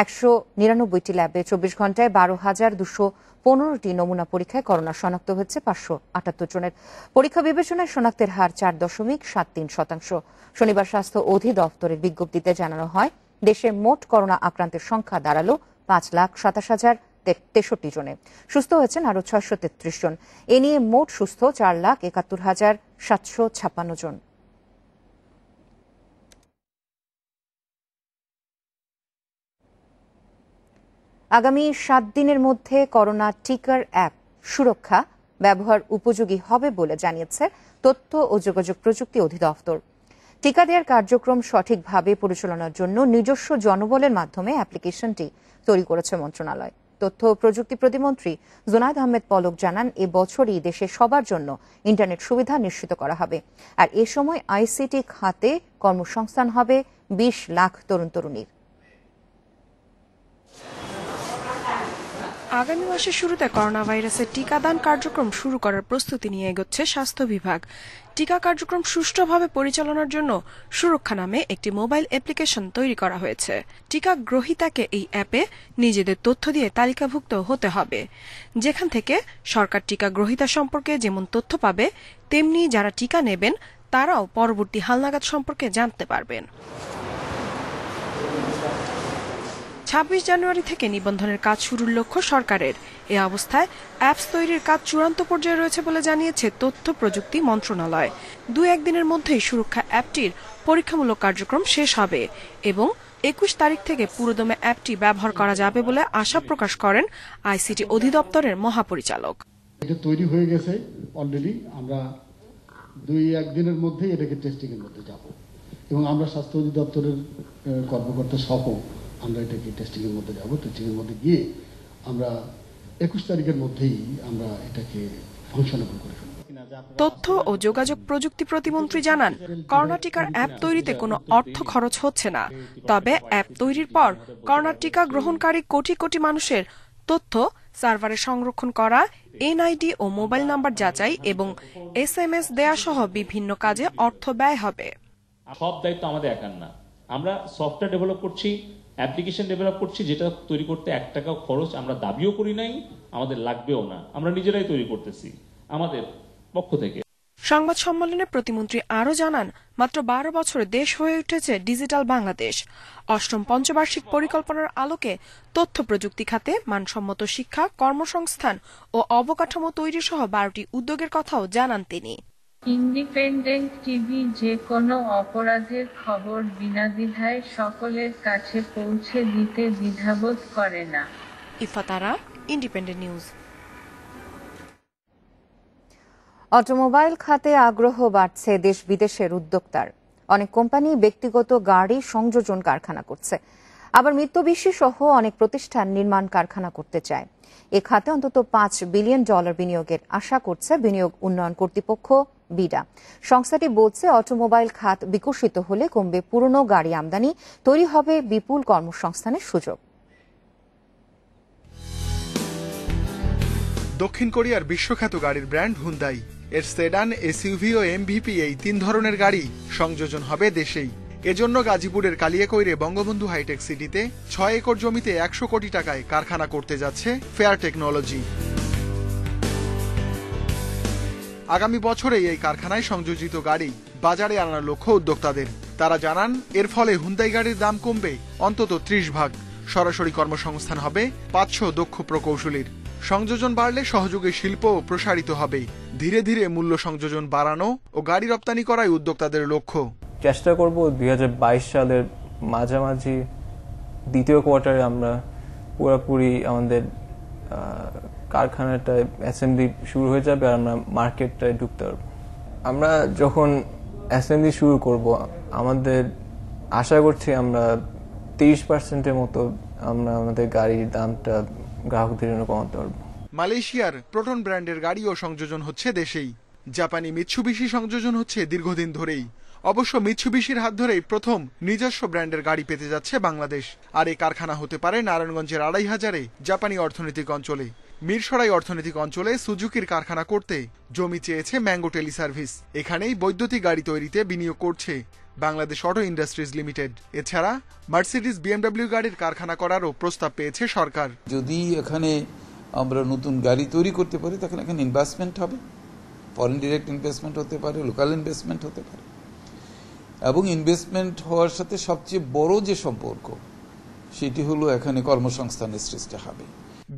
199টি ল্যাবে 24 ঘন্টায় 12,215টি নমুনা পরীক্ষায় করোনা শনাক্ত হয়েছে 578 জনের। পরীক্ষা বিবেচনায় শনাক্তের হার 4.73%। শনিবার স্বাস্থ্য অধিদপ্তরের বিজ্ঞপ্তিতে জানানো হয়, দেশে মোট করোনা আক্রান্তের সংখ্যা দাঁড়ালো 5,27,063 জনে। সুস্থ হয়েছেন আরো 633 জন। এ নিয়ে মোট সুস্থ 4,71,756 জন। আগামী 7 দিনের মধ্যে করোনা টিকার অ্যাপ সুরক্ষা ব্যবহার উপযোগী হবে বলে জানিয়েছে তথ্য ও যোগাযোগ প্রযুক্তি অধিদপ্তর। টিকা দেওয়ার কার্যক্রম সঠিকভাবে পরিচালনার জন্য নিজস্ব জনবলের মাধ্যমে অ্যাপ্লিকেশনটি তৈরি করেছে মন্ত্রণালয়। তথ্য ও প্রযুক্তি প্রতিমন্ত্রী জুনায়েদ আহমেদ পলক জানান, এ বছরই দেশে সবার জন্য ইন্টারনেট সুবিধা নিশ্চিত করা হবে। আর এ সময় আইসিটি খাতে কর্মসংস্থান হবে 20 লাখ তরুণ তরুণীর। আগামী মাসের শুরুতে করোনা ভাইরাসের টিকাদান কার্যক্রম শুরু করার প্রস্তুতি নিয়ে এগোচ্ছে স্বাস্থ্য বিভাগ। টিকা কার্যক্রম সুষ্ঠুভাবে পরিচালনার জন্য সুরক্ষা নামে একটি মোবাইল অ্যাপ্লিকেশন তৈরি করা হয়েছে। টিকা গ্রহীতাকে এই অ্যাপে নিজেদের তথ্য দিয়ে তালিকাভুক্ত হতে হবে, যেখান থেকে সরকার টিকা গ্রহীতা সম্পর্কে যেমন তথ্য পাবে, তেমনি যারা টিকা নেবেন তারাও পরবর্তী হালনাগাদ সম্পর্কে জানতে পারবেন। 26 জানুয়ারি থেকে নিবন্ধনের কাজ শুরুর লক্ষ্য সরকারের। এ অবস্থায় অ্যাপস তৈরির কাজ চূড়ান্ত পর্যায়ে রয়েছে বলে জানিয়েছে তথ্য প্রযুক্তি মন্ত্রণালয়। 2-1 দিনের মধ্যেই সুরক্ষা অ্যাপটির পরীক্ষামূলক কার্যক্রম শেষ হবে এবং 21 তারিখ থেকে পুরোদমে অ্যাপটি ব্যবহার করা যাবে বলে আশা প্রকাশ করেন আইসিটি অধিদপ্তরের মহাপরিচালক। এটা তৈরি হয়ে গেছে অলরেডি, আমরা 2-1 দিনের মধ্যেই এটাকে টেস্টিং এর মধ্যে যাব এবং আমরা স্বাস্থ্য অধিদপ্তরের কর্মকর্তা সহ আমরা এটাকে টেস্টিং এর মধ্যে যাব। টেস্টিং এর মধ্যে গিয়ে আমরা 21 তারিখের মধ্যেই আমরা এটাকে ফাংশনেবল করে ফেলব। তথ্য ও যোগাযোগ প্রযুক্তি প্রতিমন্ত্রী জানান, করোনা টিকার অ্যাপ তৈরিতে কোনো অর্থ খরচ হচ্ছে না। তবে অ্যাপ তৈরির পর করোনা টিকা গ্রহণকারী কোটি কোটি মানুষের তথ্য সার্ভারে সংরক্ষণ করা, এনআইডি ও মোবাইল নাম্বার যাচাই এবং SMS দেয়া সহ বিভিন্ন কাজে অর্থ ব্যয় হবে। সব দায়িত্ব আমাদের একার না। আমরা সফটওয়্যার ডেভেলপ করছি, অ্যাপ্লিকেশন ডেভেলপ করছি, যেটা তৈরি করতে 1 টাকাও খরচ আমরা দাবিও করি নাই, আমাদের লাগবেও না। আমরা নিজেরাই তৈরি করতেছি আমাদের পক্ষ থেকে। সংবাদ সম্মেলনে প্রতিমন্ত্রী আরও জানান, মাত্র 12 বছরে দেশ হয়ে উঠেছে ডিজিটাল বাংলাদেশ। 8ম পঞ্চবার্ষিক পরিকল্পনার আলোকে তথ্য প্রযুক্তি খাতে মানসম্মত শিক্ষা, কর্মসংস্থান ও অবকাঠামো তৈরি সহ 12টি উদ্যোগের কথাও জানান তিনি। ইন্ডিপেন্ডেন্ট টিভি যে কোনো অপরাধের খবর বিনাদ্বিধায় সকলের কাছে পৌঁছে দিতে দ্বিধাবোধ করে না। ইফাতারা, ইন্ডিপেন্ডেন্ট নিউজ। অটোমোবাইল খাতে আগ্রহ বাড়ছে দেশ বিদেশের উদ্যোক্তার। অনেক কোম্পানি ব্যক্তিগত গাড়ি সংযোজন কারখানা করছে, আবার মিত্সুবিশি সহ অনেক প্রতিষ্ঠান নির্মাণ কারখানা করতে চায়। এ খাতে অন্তত $5 বিলিয়ন বিনিয়োগের আশা করছে বিনিয়োগ উন্নয়ন কর্তৃপক্ষ বিডা। সংস্থাটি বলছে, অটোমোবাইল খাত বিকশিত হলে কমবে পুরনো গাড়ি আমদানি, তৈরি হবে বিপুল কর্মসংস্থানের সুযোগ। দক্ষিণ কোরিয়ার বিশ্বখ্যাত গাড়ির ব্র্যান্ড হুন্দাই এর সেডান, এসইউভি ও এমভিপি এই 3 ধরনের গাড়ি সংযোজন হবে দেশেই। এজন্য গাজীপুরের কালিয়াকৈরে বঙ্গবন্ধু হাইটেক সিটিতে 6 একর জমিতে 100 কোটি টাকায় কারখানা করতে যাচ্ছে ফেয়ার টেকনোলজি। আগামী বছরে এই কারখানায় সংযোজিত গাড়ি বাজারে আনার লক্ষ্য উদ্যোক্তাদের। তারা জানান, এর ফলে হুন্দাই গাড়ির দাম কমবে অন্তত 30 ভাগ। সরাসরি কর্মসংস্থান হবে 500 দক্ষ প্রকৌশলীর। সংযোজন বাড়লে সহযোগী শিল্পও প্রসারিত হবে। ধীরে ধীরে মূল্য সংযোজন বাড়ানো ও গাড়ি রপ্তানি করাই উদ্যোক্তাদের লক্ষ্য। চেষ্টা করব 2022 সালের মাঝামাঝি দ্বিতীয় কোয়ার্টারে আমরা পুরোপুরি আমাদের কারখানাটায় অ্যাসেম্বলি শুরু হয়ে যাবে আর আমরা মার্কেটটায় ঢুকতে পারবো। আমরা যখন অ্যাসেম্বলি শুরু করব, আমাদের আশা করছি আমরা 30% মতো আমরা আমাদের গাড়ির দামটা গ্রাহকদের জন্য কমাতে পারবো। মালয়েশিয়ার প্রোটন ব্র্যান্ডের গাড়িও সংযোজন হচ্ছে দেশেই। জাপানি মিৎসুবিশি সংযোজন হচ্ছে দীর্ঘদিন ধরেই। অবশ্য মিৎসুবিশির হাত ধরেই প্রথম নিজস্ব ব্র্যান্ডের গাড়ি পেতে যাচ্ছে বাংলাদেশ। আর এই কারখানা হতে পারে নারায়ণগঞ্জের 2500-এ জাপানি অর্থনৈতিক অঞ্চলে। মিরসরাই অর্থনৈতিক অঞ্চলে সুজুকির কারখানা করতে জমি চেয়েছে ম্যাঙ্গো টেলি সার্ভিস। এখানেই বৈদ্যুতিক গাড়ি তৈরিতে বিনিয়োগ করছে বাংলাদেশ অটো ইন্ডাস্ট্রিজ লিমিটেড। এছাড়া মার্সিডিজ, বিএমডব্লিউ গাড়ির কারখানা করারও প্রস্তাব পেয়েছে সরকার। যদি এখানে আমরা নতুন গাড়ি তৈরি করতে পারি, তখন এখানে ইনভেস্টমেন্ট হবে, ফরেন ডিরেক্ট ইনভেস্টমেন্ট হতে পারে, লোকাল ইনভেস্টমেন্ট হতে পারে, এবং ইনভেস্টমেন্ট হওয়ার সাথে সবচেয়ে বড় যে সম্পর্ক সেটি হলো এখানে কর্মসংস্থানের সৃষ্টি হবে।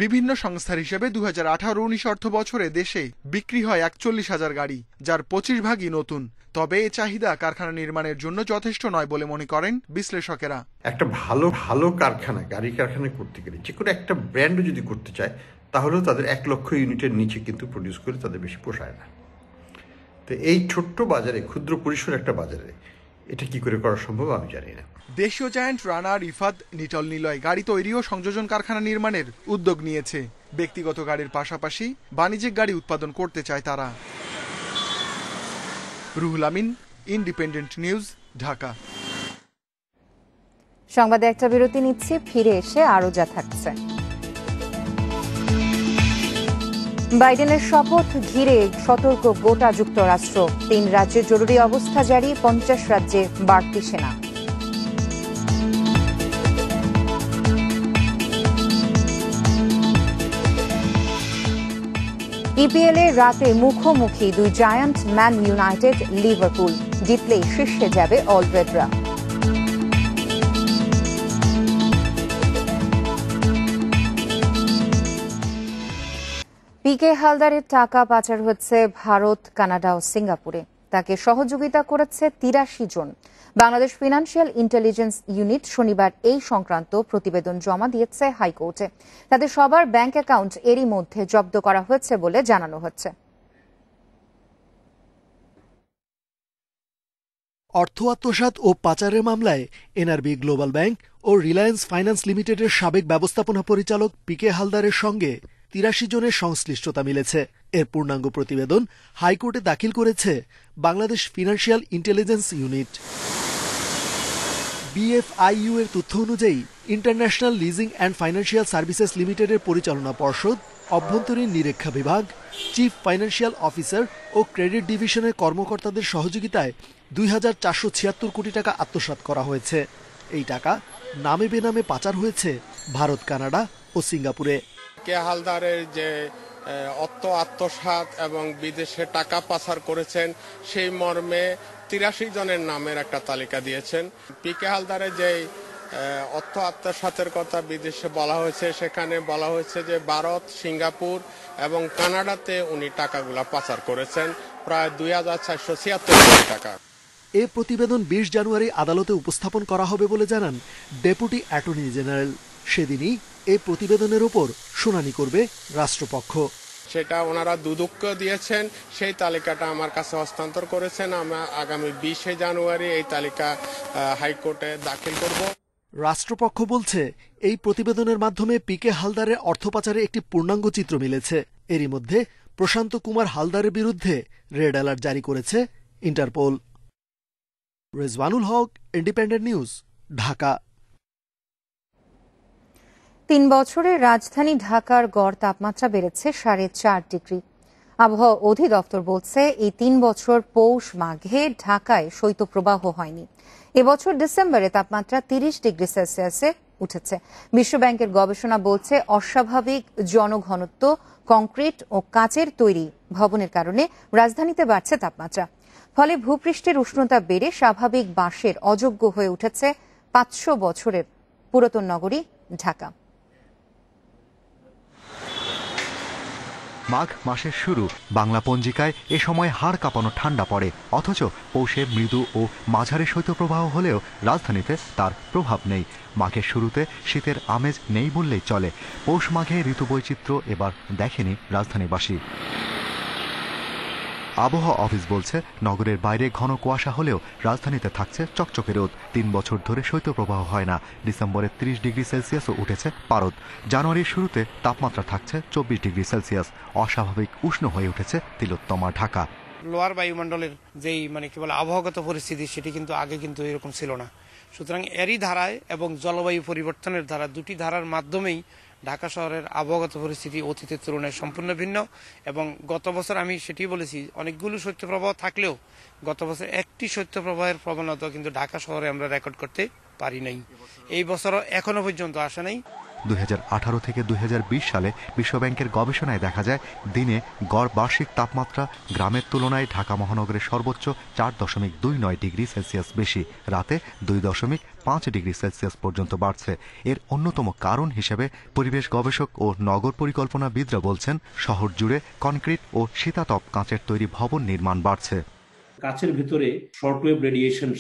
বিভিন্ন সংস্থার হিসেবে 2018-19 অর্থ বছরে দেশে বিক্রি হয় 41,000 গাড়ি, যার 25 ভাগই নতুন। তবে এই চাহিদা কারখানা নির্মাণের জন্য যথেষ্ট নয় বলে মনে করেন বিশ্লেষকেরা। একটা ভালো কারখানা, গাড়ি কারখানা করতে গেলে যে কোনো একটা ব্র্যান্ড যদি করতে চায়, তাহলেও তাদের 1 লক্ষ ইউনিটের নিচে কিন্তু প্রডিউস করে তাদের বেশি পোষায় না। তো এই ছোট্ট বাজারে, ক্ষুদ্র পরিসর একটা বাজারে এটা কি করে করা সম্ভব আমি জানি না। দেশীয় জায়ান্ট রানা, রিফাত, নিটল নিলয় গাড়ি তৈরি ও সংযোজন কারখানা নির্মাণের উদ্যোগ নিয়েছে। ব্যক্তিগত গাড়ির পাশাপাশি বাণিজ্যিক গাড়ি উৎপাদন করতে চায় তারা। Ruhul Amin, independent news, Dhaka. সংবাদে একটা বিরতি নিচ্ছি, ফিরে এসে আরো যা থাকছে। বাইডেনের শপথ ঘিরে সতর্ক গোটা যুক্তরাষ্ট্র। 3 রাজ্যে জরুরি অবস্থা জারি, 50 রাজ্যে বাড়তি সেনা। ইপিএল এ রাতে মুখোমুখি 2 জায়ান্ট, ম্যান ইউনাইটেড, লিভারপুল। জিতলেই শীর্ষে যাবে অলরেডরা। পিকে হালদারের টাকা পাচার হচ্ছে ভারত, কানাডা ও সিঙ্গাপুরে। তাকে সহযোগিতা করেছে ৮৩ জন। বাংলাদেশ ফিনান্সিয়াল ইন্টেলিজেন্স ইউনিট শনিবার এই সংক্রান্ত প্রতিবেদন জমা দিয়েছে হাইকোর্টে। তাদের সবার ব্যাংক অ্যাকাউন্ট এরই মধ্যে জব্দ করা হয়েছে বলে জানানো হচ্ছে। অর্থ আত্মসাৎ ও পাচারের মামলায় এনআরবি গ্লোবাল ব্যাংক ও রিলায়েন্স ফাইন্যান্স লিমিটেডের সাবেক ব্যবস্থাপনা পরিচালক পিকে হালদারের সঙ্গে ৮৩ জনের সংশ্লিষ্টতা মিলেছে। এর পূর্ণাঙ্গ প্রতিবেদন হাইকোর্টে দাখিল করেছে Bangladesh financial intelligence unit. BFIU এর তথ্য অনুযায়ী international leasing and financial services লিমিটেডের পরিচালনা পর্ষদ, অভ্যন্তরীণ নিরীক্ষা বিভাগ, চিফ ফাইন্যান্সিয়াল অফিসার ও ক্রেডিট ডিভিশনের কর্মকর্তাদের সহযোগিতায় ২,৪৭৬ কোটি টাকা আত্মসাৎ করা হয়েছে। এই টাকা নামে বেনামে পাচার হয়েছে ভারত, কানাডা ও সিঙ্গাপুরে। কে হালদারের যে অর্থ আত্মসাৎ এবং বিদেশে টাকা পাচার করেছেন সেই মর্মে ৮৩ জনের নামের একটা তালিকা দিয়েছেন। পিকে হালদারের যে অর্থ আত্মসাতের কথা বিদেশে বলা হয়েছে, সেখানে বলা হয়েছে যে ভারত, সিঙ্গাপুর এবং কানাডাতে উনি টাকাগুলা পাচার করেছেন, প্রায় ২,৪৭৬ কোটি টাকা। এ প্রতিবেদন ২০ জানুয়ারি আদালতে উপস্থাপন করা হবে বলে জানান ডেপুটি অ্যাটর্নি জেনারেল। সেদিনই এই প্রতিবেদনের ওপর শুনানি করবে রাষ্ট্রপক্ষ। সেটা ওনারা দুদক দিয়েছেন, সেই তালিকাটা আমার কাছে হস্তান্তর করেছেন। আমরা আগামী ২০ জানুয়ারি এই তালিকা হাইকোর্টে দাখিল করব। রাষ্ট্রপক্ষ বলছে, এই প্রতিবেদনের মাধ্যমে পিকে হালদারের অর্থ পাচারের একটি পূর্ণাঙ্গ চিত্র মিলেছে। এরই মধ্যে প্রশান্ত কুমার হালদারের বিরুদ্ধে রেড অ্যালার্ট জারি করেছে ইন্টারপোল। রেজওয়ানুল হক, ইন্ডিপেন্ডেন্ট নিউজ, ঢাকা। ৩ বছরে রাজধানী ঢাকার গড় তাপমাত্রা বেড়েছে ৪.৫ ডিগ্রি। আবহাওয়া অধিদপ্তর বলছে, এই ৩ বছর পৌষ মাঘে ঢাকায় শৈত্যপ্রবাহ হয়নি। এবছর ডিসেম্বরে তাপমাত্রা ৩০ ডিগ্রি সেলসিয়াসে উঠেছে। বিশ্বব্যাংকের গবেষণা বলছে, অস্বাভাবিক জনঘনত্ব, কংক্রিট ও কাচের তৈরি ভবনের কারণে রাজধানীতে বাড়ছে তাপমাত্রা। ফলে ভূপৃষ্ঠের উষ্ণতা বেড়ে স্বাভাবিক বাসের অযোগ্য হয়ে উঠেছে ৫০০ বছরের পুরাতন নগরী ঢাকা। মাঘ মাসের শুরু, বাংলা পঞ্জিকায় এ সময় হাড় কাঁপানো ঠান্ডা পড়ে, অথচ পৌষে মৃদু ও মাঝারি শৈত্যপ্রবাহ হলেও রাজধানীতে তার প্রভাব নেই। মাঘের শুরুতে শীতের আমেজ নেই বললেই চলে। পৌষ মাঘে ঋতুবৈচিত্র্য এবার দেখেনি রাজধানীবাসী। আবহাওয়া অফিস বলছে, নগরের বাইরে ঘন কুয়াশা হলেও রাজধানীতে থাকছে চকচকে রোদ। ৩ বছর ধরে শৈত্যপ্রবাহ হয় না। ডিসেম্বরে ৩০ ডিগ্রি সেলসিয়াসও উঠেছে পারদ। জানুয়ারির শুরুতে তাপমাত্রা থাকছে ২৪ ডিগ্রি সেলসিয়াস। অস্বাভাবিক উষ্ণ হয়ে উঠেছে তিলোত্তমা ঢাকা। লোয়ার বায়ুমণ্ডলের যেই কি বলে আবহাওয়াগত পরিস্থিতি, সেটি কিন্তু আগে কিন্তু এরকম ছিল না। সুতরাং এরই ধারায় এবং জলবায়ু পরিবর্তনের ধারা, দুটি ধারার মাধ্যমেই ঢাকা শহরের আবহাওয়াগত পরিস্থিতি অতীতের তুলনায় সম্পূর্ণ ভিন্ন। এবং গত বছর আমি সেটি বলেছি, অনেকগুলো শৈত্যপ্রবাহ থাকলেও গত বছর একটি শৈত্যপ্রবাহের প্রবণতা কিন্তু ঢাকা শহরে আমরা রেকর্ড করতে পারি নাই। এই বছরও এখনো পর্যন্ত আসে নাই। ২০১৮ থেকে ২০২০ সালে বিশ্বব্যাংকের গবেষণায় দেখা যায়, দিনে গড় বার্ষিক তাপমাত্রা গ্রামের তুলনায় ঢাকা মহানগরের সর্বোচ্চ ৪.29 ডিগ্রি সেলসিয়াস বেশি, রাতে ২.৫ ডিগ্রি সেলসিয়াস পর্যন্ত বাড়ছে। এর অন্যতম কারণ হিসেবে পরিবেশ গবেষক ও নগর পরিকল্পনাবিদরা বলছেন, শহর জুড়ে কনক্রিট ও শীতাতপ কাঁচের তৈরি ভবন নির্মাণ বাড়ছে। কাচের ভিতরে শর্টওয়েভ রেডিয়েশন,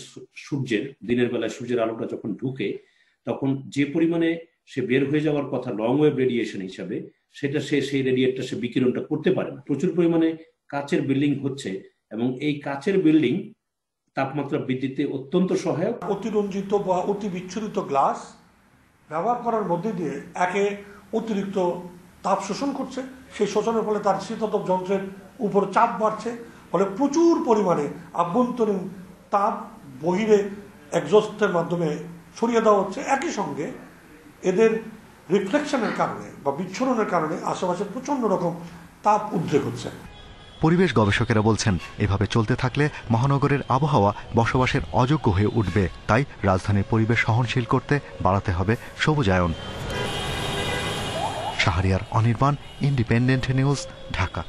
সূর্যের দিনের বেলায় সূর্যের আলোটা যখন ঢুকে, তখন যে পরিমাণে সে বের হয়ে যাওয়ার কথা লং ওয়েভ রেডিয়েশন হিসাবে, সেটা সেই রেডিয়েটটা সে বিকিরণটা করতে পারে না। প্রচুর পরিমাণে কাচের বিল্ডিং হচ্ছে এবং এই কাচের বিল্ডিং তাপমাত্রা বৃদ্ধিতে অত্যন্ত সহায়ক। অতিরঞ্জিত বা অতি বিচ্ছুরিত গ্লাস ব্যবহার করার মধ্যে দিয়ে একে অতিরিক্ত তাপ শোষণ করছে। সেই শোষণের ফলে তার শীতাতপ যন্ত্রের উপর চাপ বাড়ছে, ফলে প্রচুর পরিমাণে আভ্যন্তরীণ তাপ বহিরে এক্সস্টের মাধ্যমে সরিয়ে দেওয়া হচ্ছে। একই সঙ্গে এদের রিফ্লেকশনের কারণে বা বিচ্ছুরণের কারণে আশেপাশে প্রচন্ড রকম তাপ উদ্রেক হচ্ছে। পরিবেশ গবেষকেরা বলছেন, এভাবে চলতে থাকলে মহানগরের আবহাওয়া বসবাসের অযোগ্য হয়ে উঠবে। তাই রাজধানীর পরিবেশ সহনশীল করতে বাড়াতে হবে সবুজায়ন। Shahriar Anirban, independent news, Dhaka.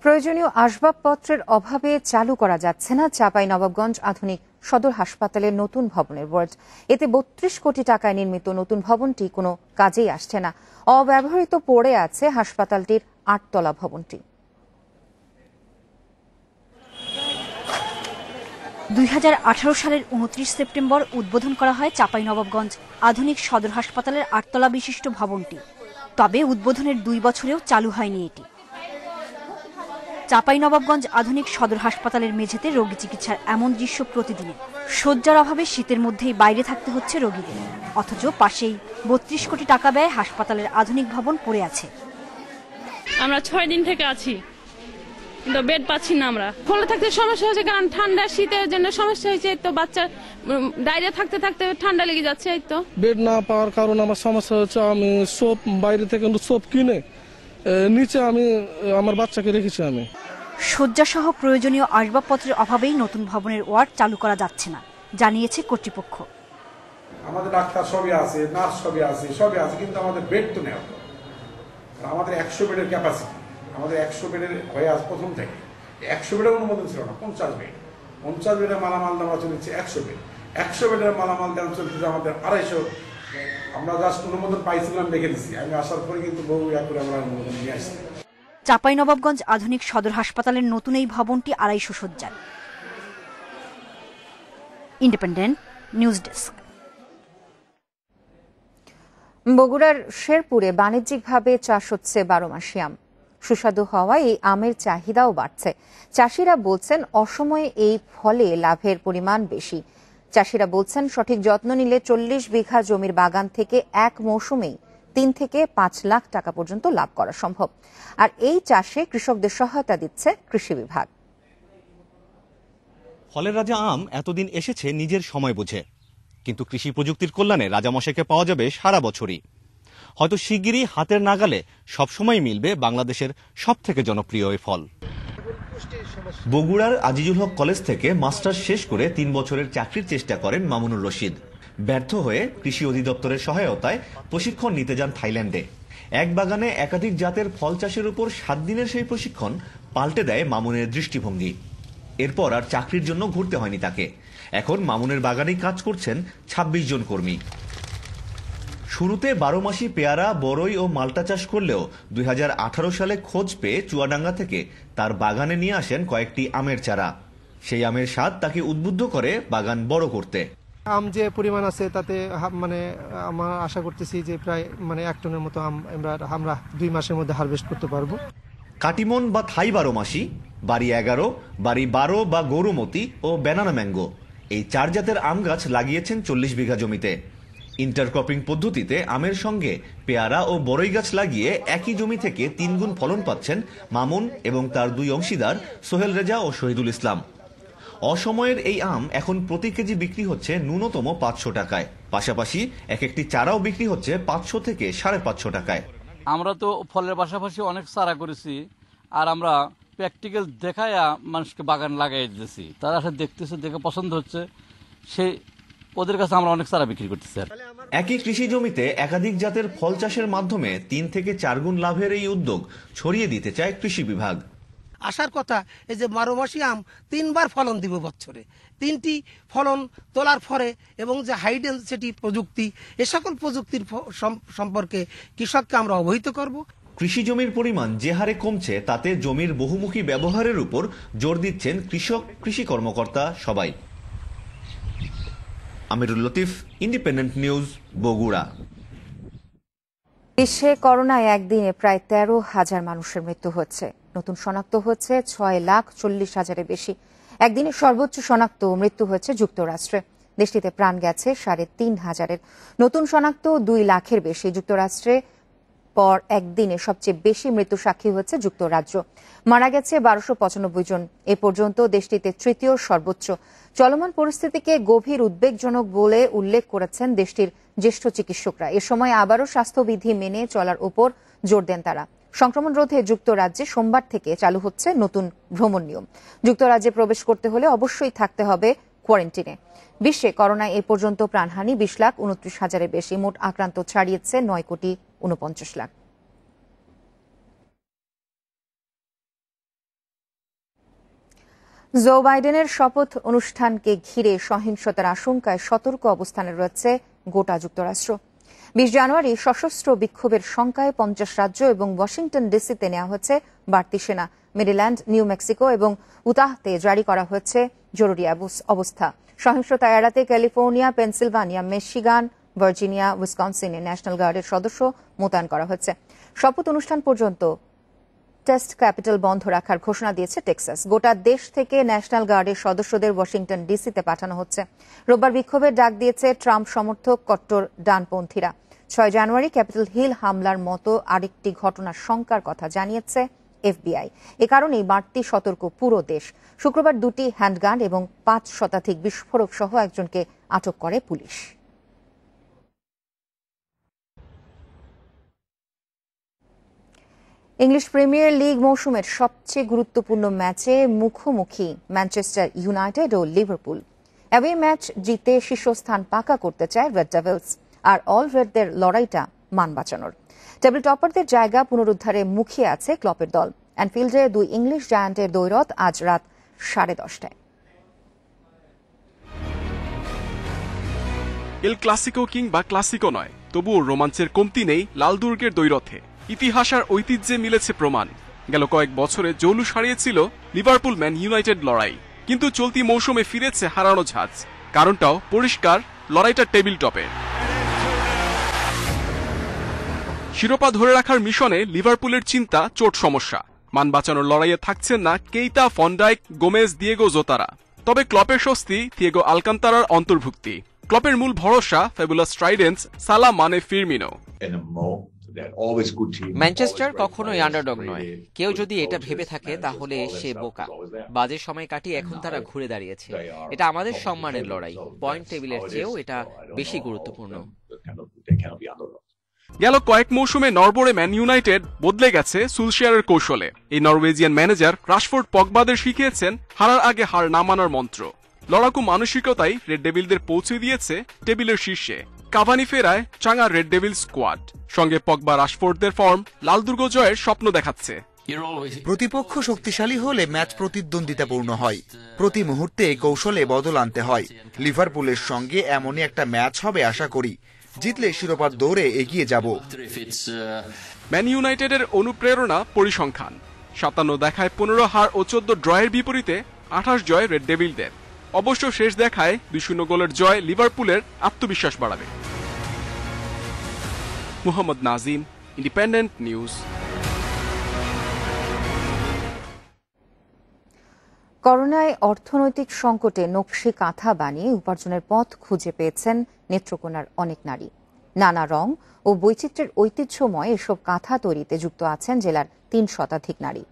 প্রয়োজনীয় আসবাবপত্রের অভাবে চালু করা যাচ্ছে না চাঁপাইনবাবগঞ্জ আধুনিক সদর হাসপাতালের নতুন ভবনের ওয়ার্ড। এতে ৩২ কোটি টাকায় নির্মিত নতুন ভবনটি কোনো কাজেই আসছে না। অব্যবহৃত পড়ে আছে হাসপাতালটির ৮ তলা ভবনটি। 2018 সালের 29 সেপ্টেম্বর উদ্বোধন করা হয় চাঁপাইনবাবগঞ্জ আধুনিক সদর হাসপাতালের 8তলা বিশিষ্ট ভবনটি। তবে উদ্বোধনের 2 বছরেও চালু হয়নি এটি। চাঁপাইনবাবগঞ্জ আধুনিক সদর হাসপাতালের মেঝেতে রোগী চিকিৎসার এমন দৃশ্য প্রতিদিন। শয্যার অভাবে শীতের মধ্যেই বাইরে থাকতে হচ্ছে রোগীদের, অথচ পাশেই 32 কোটি টাকা ব্যয়ে হাসপাতালের আধুনিক ভবন পড়ে আছে। আমরা 6 দিন থেকে আছি, কিন্তু বেড পাচ্ছি না। আমরা ফলে থাকতে সমস্যা হচ্ছে, কারণ ঠান্ডা শীতের জন্য সমস্যা হয়েছে। তো বাচ্চা বাইরে থাকতে থাকতে ঠান্ডা লেগে যাচ্ছে। এই তো বেড না পাওয়ার কারণে আমার সমস্যা হচ্ছে, আমি সোপ বাইরে থেকে সোপ কিনে নিচে আমি আমার বাচ্চাকে রেখেছি। আমি শয্যাসহ প্রয়োজনীয় আসবাবপত্রের অভাবেই নতুন ভবনের ওয়ার্ড চালু করা যাচ্ছে না, জানিয়েছে কর্তৃপক্ষ। আমাদের ডাক্তার সবই আছে, নার্স সবই আছে, কিন্তু আমাদের বেড তো নেই। আমাদের 100 বেডের ক্যাপাসিটি, আমাদের 100 বেডের হয়ে আজ প্রথম থেকে 100 বেডের অনুমোদন ছিল না, 50 বেড। 50 বেডের মালামাল দেওয়া চলেছে 100 বেড। 100 বেডের মালামাল দেওয়া চলছে আমাদের 250। আমরা জাস্ট অনুমোদন পাইছিলাম, রেখে দিচ্ছি। আমি আসার পরে কিন্তু বহু করে আমরা অনুমোদন নিয়ে আসছি। চাঁপাইনবাবগঞ্জ আধুনিক সদর হাসপাতালের নতুন এই ভবনটি 250 শয্যার। Independent news desk. বগুড়ার শেরপুরে বাণিজ্যিকভাবে চাষ হচ্ছে 12 মাসি আম। সুস্বাদু হওয়ায় এই আমের চাহিদাও বাড়ছে। চাষিরা বলছেন অসময়ে এই ফলে লাভের পরিমাণ বেশি। চাষিরা বলছেন সঠিক যত্ন নিলে 40 বিঘা জমির বাগান থেকে এক মৌসুমেই 3 থেকে 5 লাখ টাকা পর্যন্ত লাভ করা সম্ভব। আর এই চাষে কৃষকদের সহায়তা দিচ্ছে কৃষি বিভাগ। ফলের রাজা আম এতদিন এসেছে নিজের সময় বুঝে, কিন্তু কৃষি প্রযুক্তির কল্যাণে রাজামশাইকে পাওয়া যাবে সারা বছরই। হয়তো শিগগিরই হাতের নাগালে সবসময় মিলবে বাংলাদেশের সবথেকে জনপ্রিয় এই ফল। বগুড়ার আজিজুল হক কলেজ থেকে মাস্টার্স শেষ করে 3 বছরের চাকরির চেষ্টা করেন মামুনুর রশিদ। ব্যর্থ হয়ে কৃষি অধিদপ্তরের সহায়তায় প্রশিক্ষণ নিতে যান থাইল্যান্ডে। এক বাগানে একাধিক জাতের ফল চাষের উপর 7 দিনের সেই প্রশিক্ষণ পাল্টে দেয় মামুনের দৃষ্টিভঙ্গি। এরপর আর চাকরির জন্য ঘুরতে হয়নি তাকে। এখন মামুনের বাগানেই কাজ করছেন 26 জন কর্মী। শুরুতে 12 মাসি পেয়ারা, বরই ও মাল্টা চাষ করলেও 2018 সালে খোঁজ পেয়ে চুয়াডাঙ্গা থেকে তার বাগানে নিয়ে আসেন কয়েকটি আমের চারা। সেই আমের স্বাদ তাকে উদ্বুদ্ধ করে বাগান বড় করতে। আম যে পরিমাণ আছে তাতে আমরা আশা করতেছি যে প্রায় 1 টনের মতো আম আমরা 2 মাসের মধ্যে হারভেস্ট করতে পারবো। কাটিমন বা থাই 12 মাসি, বাড়ি 11, বাড়ি 12 বা গরুমতি ও ব্যানানা ম্যাঙ্গো, এই 4 জাতের আম গাছ লাগিয়েছেন 40 বিঘা জমিতে। ইন্টারক্রপিং পদ্ধতিতে আমের সঙ্গে পেয়ারা ও বরই গাছ লাগিয়ে একই জমি থেকে 3 গুণ ফলন পাচ্ছেন মামুন এবং তার 2 অংশীদার সোহেল রেজা ও শহীদুল ইসলাম। অসময়ের এই আম এখন প্রতি কেজি বিক্রি হচ্ছে ন্যূনতম 500 টাকায়। পাশাপাশি এক একটি চারাও বিক্রি হচ্ছে 500 থেকে 550 টাকায়। আমরা তো ফলের পাশাপাশি অনেক চারা করেছি, আর আমরা প্র্যাকটিক্যাল দেখায়া মানুষকে বাগান লাগাই দিতেছি। তারা আসলে দেখতেছে, দেখে পছন্দ হচ্ছে, সেই ওদের কাছে আমরা অনেক চারা বিক্রি করতেছি। একই কৃষি জমিতে একাধিক জাতের ফল চাষের মাধ্যমে 3 থেকে 4 গুণ লাভের এই উদ্যোগ ছড়িয়ে দিতে চায় কৃষি বিভাগ। আসার কথা এই যে 12 মাসি আম 3 বার ফলন দিব বছরে, 3টি ফলন তোলার পরে, এবং যে হাই ডেনসিটি প্রযুক্তি, এ সকল প্রযুক্তির সম্পর্কে কৃষককে আমরা অবহিত করব। কৃষি জমির পরিমাণ যে হারে কমছে তাতে জমির বহুমুখী ব্যবহারের উপর জোর দিচ্ছেন কৃষক, কৃষি কর্মকর্তা সবাই। আমিরুল লতিফ, ইন্ডিপেন্ডেন্ট নিউজ, বগুড়া। বিশ্বে করোনায় একদিনে প্রায় 13,000 মানুষের মৃত্যু হচ্ছে। নতুন শনাক্ত হচ্ছে 6,40,000-এর বেশি। একদিনে সর্বোচ্চ শনাক্ত মৃত্যু হয়েছে যুক্তরাষ্ট্রে। দেশটিতে প্রাণ গেছে 3,500-এর। নতুন শনাক্ত 2 লাখের বেশি। যুক্তরাষ্ট্রে পর একদিনে সবচেয়ে বেশি মৃত্যু সাক্ষী হচ্ছে যুক্তরাজ্য। মারা গেছে 1295 জন। এ পর্যন্ত দেশটিতে তৃতীয় সর্বোচ্চ। চলমান পরিস্থিতিকে গভীর উদ্বেগজনক বলে উল্লেখ করেছেন দেশটির জ্যেষ্ঠ চিকিৎসকরা। এ সময় আবারও স্বাস্থ্যবিধি মেনে চলার উপর জোর দেন তারা। সংক্রমণ রোধে যুক্তরাজ্যে সোমবার থেকে চালু হচ্ছে নতুন ভ্রমণ নিয়ম। যুক্তরাজ্যে প্রবেশ করতে হলে অবশ্যই থাকতে হবে কোয়ারেন্টিনে। বিশ্বে করোনায় এ পর্যন্ত প্রাণহানি 20,29,000-এর বেশি। মোট আক্রান্ত ছাড়িয়েছে 9,49 লাখ। জো বাইডেনের শপথ অনুষ্ঠানকে ঘিরে সহিংসতার আশঙ্কায় সতর্ক অবস্থানে রয়েছে গোটা যুক্তরাষ্ট্র। 20 জানুয়ারি সশস্ত্র বিক্ষোভের শঙ্কায় 50 রাজ্য এবং ওয়াশিংটন ডিসিতে নেওয়া হয়েছে বাড়তি সেনা। মেরিল্যান্ড, নিউ মেক্সিকো এবং উতাহতে জারি করা হয়েছে জরুরি অবস্থা। সহিংসতা এড়াতে ক্যালিফোর্নিয়া, পেনসিলভানিয়া, মিশিগান, ভার্জিনিয়া, উইসকনসিনে ন্যাশনাল গার্ডের সদস্য মোতায়েন করা হয়েছে। শপথ অনুষ্ঠান পর্যন্ত টেস্ট ক্যাপিটাল বন্ধ রাখার ঘোষণা দিয়েছে টেক্সাস। গোটা দেশ থেকে ন্যাশনাল গার্ডের সদস্যদের ওয়াশিংটন ডিসিতে পাঠানো হচ্ছে। রোববার বিক্ষোভের ডাক দিয়েছে ট্রাম্প সমর্থক কট্টর ডানপন্থীরা। 6 জানুয়ারি ক্যাপিটাল হিল হামলার মতো আরেকটি ঘটনার শঙ্কার কথা জানিয়েছে FBI। এ কারণেই বাড়তি সতর্ক পুরো দেশ। শুক্রবার 2টি হ্যান্ডগান এবং 5 শতাধিক বিস্ফোরক সহ একজনকে আটক করে পুলিশ। ইংলিশ প্রিমিয়ার লিগ মৌসুমের সবচেয়ে গুরুত্বপূর্ণ ম্যাচে মুখোমুখি ম্যানচেস্টার ইউনাইটেড ও লিভারপুল। অ্যাওয়ে ম্যাচ জিতে শীর্ষস্থান পাকা করতে চায় রেড ডেভিলস, আর অল রেডদের লড়াইটা মান বাঁচানোর। টেবিল টপারদের জায়গা পুনরুদ্ধারে মুখিয়ে আছে ক্লপের দল। অ্যানফিল্ডে 2 ইংলিশ জায়ান্টের দ্বৈরথ আজ রাত 10:30টায়। এল ক্লাসিকো কিংবা ক্লাসিকো নয়, তবুও রোমাঞ্চের কমতি নেই লাল দুর্গের দ্বৈরথে। ইতিহাস আর ঐতিহ্যে মিলেছে প্রমাণ। গেল কয়েক বছরে জৌলুস হারিয়েছিল লিভারপুল ম্যান ইউনাইটেড লড়াই, কিন্তু চলতি মৌসুমে ফিরেছে হারানো ঝাঁজ। কারণটাও পরিষ্কার, লড়াইটা টেবিল টপে। শিরোপা ধরে রাখার মিশনে লিভারপুলের চিন্তা চোট সমস্যা। মান বাঁচানোর লড়াইয়ে থাকছেন না কেইতা, ফনডাইক, গোমেজ, দিয়েগো জোতারা। তবে ক্লপের স্বস্তি থিয়েগো আলকান্তারার অন্তর্ভুক্তি। ক্লপের মূল ভরসা ফেবুলাস ট্রাইডেন্টস, সালা, মানে, ফিরমিনো। ম্যানচেস্টার কখনোই আন্ডারডগ নয়। কেউ যদি এটা ভেবে থাকে তাহলে সে বোকা। বাজে সময় কাটিয়ে এখন তারা ঘুরে দাঁড়িয়েছে। এটা আমাদের সম্মানের লড়াই। পয়েন্ট টেবিলের চেয়েও এটা বেশি গুরুত্বপূর্ণ। গেল কয়েক মৌসুমে নরবরে ম্যান ইউনাইটেড বদলে গেছে সুলশিয়ারের কৌশলে। এই নরওয়েজিয়ান ম্যানেজার রাশফোর্ড পগবাদের শিখিয়েছেন হারার আগে হার না মানার মন্ত্র। লড়াকু মানসিকতাই রেড ডেভিলদের পৌঁছে দিয়েছে টেবিলের শীর্ষে। কাভানি ফেরায় চাঙা রেড ডেভিল স্কোয়াড। সঙ্গে পগবা, রাশফোর্ডদের ফর্ম লালদুর্গ জয়ের স্বপ্ন দেখাচ্ছে। প্রতিপক্ষ শক্তিশালী হলে ম্যাচ প্রতিদ্বন্দ্বিতাপূর্ণ হয়। প্রতি মুহূর্তে কৌশলে বদল আনতে হয়। লিভারপুলের সঙ্গে এমনই একটা ম্যাচ হবে আশা করি। জিতলে শিরোপার দৌড়ে এগিয়ে যাব। ম্যান ইউনাইটেডের অনুপ্রেরণা পরিসংখ্যান। 57 দেখায় 15 হার ও 14 ড্রয়ের বিপরীতে 28 জয় রেড ডেভিলদের। অবশ্য শেষ দেখায় 2-0 গোলের জয় লিভারপুলের আত্মবিশ্বাস বাড়াবে। Mohammad Nazim, independent news. করোনায় অর্থনৈতিক সংকটে নকশি কাঁথা বানিয়ে উপার্জনের পথ খুঁজে পেয়েছেন নেত্রকোনার অনেক নারী। নানা রং ও বৈচিত্র্যের ঐতিহ্যময় এসব কাঁথা তৈরিতে যুক্ত আছেন জেলার 3 শতাধিক নারী।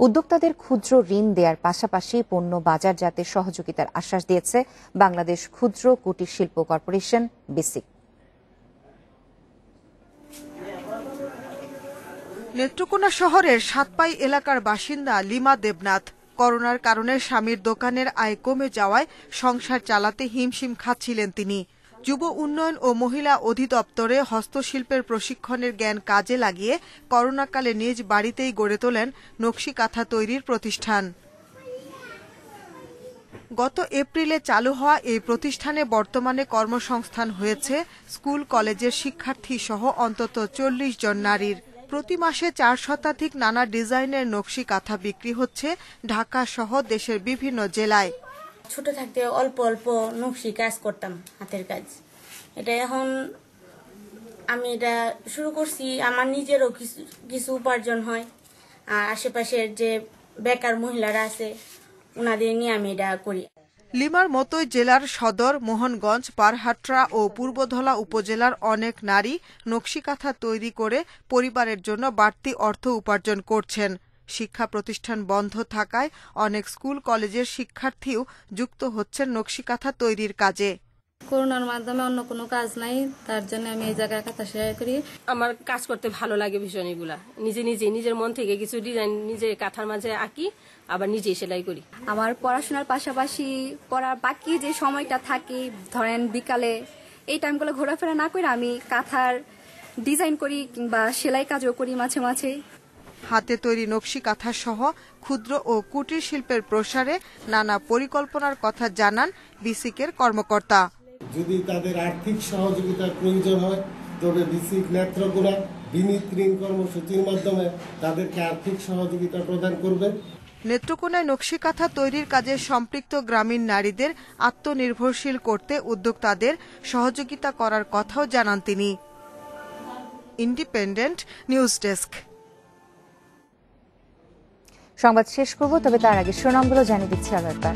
উদ্যোক্তাদের ক্ষুদ্র ঋণ দেওয়ার পাশাপাশি পণ্য বাজারজাতে সহযোগিতার আশ্বাস দিয়েছে বাংলাদেশ ক্ষুদ্র কুটির শিল্প কর্পোরেশন, বিসিক। নেত্রকোনা শহরের সাতপাই এলাকার বাসিন্দা লিমা দেবনাথ। করোনার কারণে স্বামীর দোকানের আয় কমে যাওয়ায় সংসার চালাতে হিমশিম খাচ্ছিলেন তিনি। যুব উন্নয়ন ও মহিলা অধিদপ্তরে হস্তশিল্পের প্রশিক্ষণের জ্ঞান কাজে লাগিয়ে করোনাকালে নিজ বাড়িতেই গড়ে তোলেন নকশি কাঁথা তৈরির প্রতিষ্ঠান। গত এপ্রিলে চালু হওয়া এই প্রতিষ্ঠানে বর্তমানে কর্মসংস্থান হয়েছে স্কুল কলেজের শিক্ষার্থী সহ অন্তত 40 জন নারীর। প্রতি মাসে 4 শতাধিক নানা ডিজাইনের নকশি কাঁথা বিক্রি হচ্ছে ঢাকা সহ দেশের বিভিন্ন জেলায়। ছোট থাকতে অল্প অল্প নকশি কাজ করতাম, হাতের কাজ। এটা এখন আমি এটা শুরু করছি, আমার নিজেরও কিছু উপার্জন হয়, আর আশেপাশের যে বেকার মহিলারা আছে ওনাদের নিয়ে আমি এটা করি। লিমার মতোই জেলার সদর, মোহনগঞ্জ, বারহাট্রা ও পূর্বধলা উপজেলার অনেক নারী নকশি কাঁথা তৈরি করে পরিবারের জন্য বাড়তি অর্থ উপার্জন করছেন। শিক্ষা প্রতিষ্ঠান বন্ধ থাকায় অনেক স্কুল কলেজের শিক্ষার্থীও যুক্ত হচ্ছেন নকশি কাঁথা তৈরির কাজে। করোনার মাধ্যমে অন্য কোনো কাজ নাই, তার জন্য আমি এই জায়গায় কাঁথা সেলাই করি। আমার কাজ করতে ভালো লাগে ভীষণ। এগুলা নিজের মন থেকে কিছু ডিজাইন নিজে কাঁথার মাঝে আঁকি, আবার নিজেই সেলাই করি। আমার পড়াশোনার পাশাপাশি পড়ার বাকি যে সময়টা থাকে, ধরেন বিকালে, এই টাইমগুলো ঘোরাফেরা না করে আমি কাঁথার ডিজাইন করি কিংবা সেলাই কাজও করি মাঝে মাঝে। হাতে তৈরি নকশি কাঁথা সহ ক্ষুদ্র ও কুটির শিল্পের প্রসারে নানা পরিকল্পনার কথা জানান বিসিকের কর্মকর্তা। যদি তাদের আর্থিক সহযোগিতার প্রয়োজন হয় তবে বিসিক নেত্রকোনা বিনিয়োগ ঋণ কর্মসূচির মাধ্যমে তাদেরকে আর্থিক সহযোগিতা প্রদান করবে। নেত্রকোনায় নকশি কাঁথা তৈরির কাজে সম্পৃক্ত গ্রামীণ নারীদের আত্মনির্ভরশীল করতে উদ্যোক্তাদের সহযোগিতা করার কথাও জানান তিনি। Independent news desk. সংবাদ শেষ করব, তবে তার আগে শিরোনামগুলো জানিয়ে দিচ্ছি আরো একবার।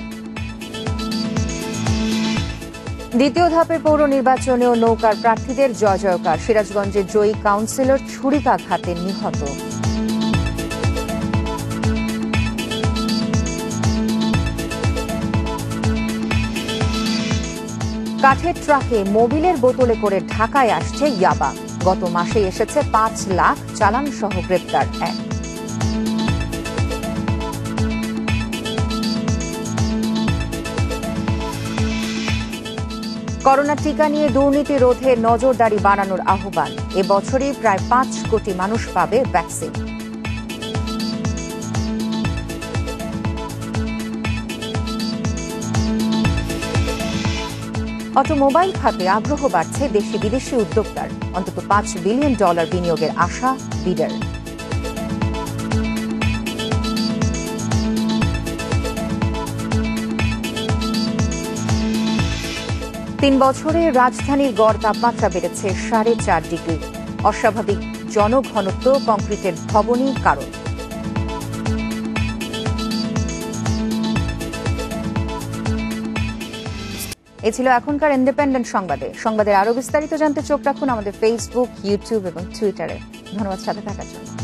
দ্বিতীয় ধাপের পৌর নির্বাচনেও নৌকার প্রার্থীদের জয় জয়কার। সিরাজগঞ্জের জয়ী কাউন্সিলর ছুরিকাঘাতে নিহত। কাঠের ট্রাকে মোবিলের বোতলে করে ঢাকায় আসছে ইয়াবা। গত মাসে এসেছে 5 লাখ, চালান সহ গ্রেপ্তার এক। করোনা টিকা নিয়ে দুর্নীতি রোধে নজরদারি বাড়ানোর আহ্বান। এবছরই প্রায় 5 কোটি মানুষ পাবে ভ্যাকসিন। অটোমোবাইল খাতে আগ্রহ বাড়ছে দেশি বিদেশি উদ্যোক্তার। অন্তত $5 বিলিয়ন বিনিয়োগের আশা বিডার। 3 বছরে রাজধানীর গড় তাপমাত্রা বেড়েছে 4.5 ডিগ্রি। অস্বাভাবিক জনঘনত্ব কংক্রিটের ভবনই কারণ। এ ছিল এখনকার ইন্ডিপেন্ডেন্ট সংবাদে। সংবাদের আরো বিস্তারিত জানতে চোখ রাখুন আমাদের ফেসবুক, ইউটিউব এবং টুইটারে। ধন্যবাদ সাথে থাকার জন্য।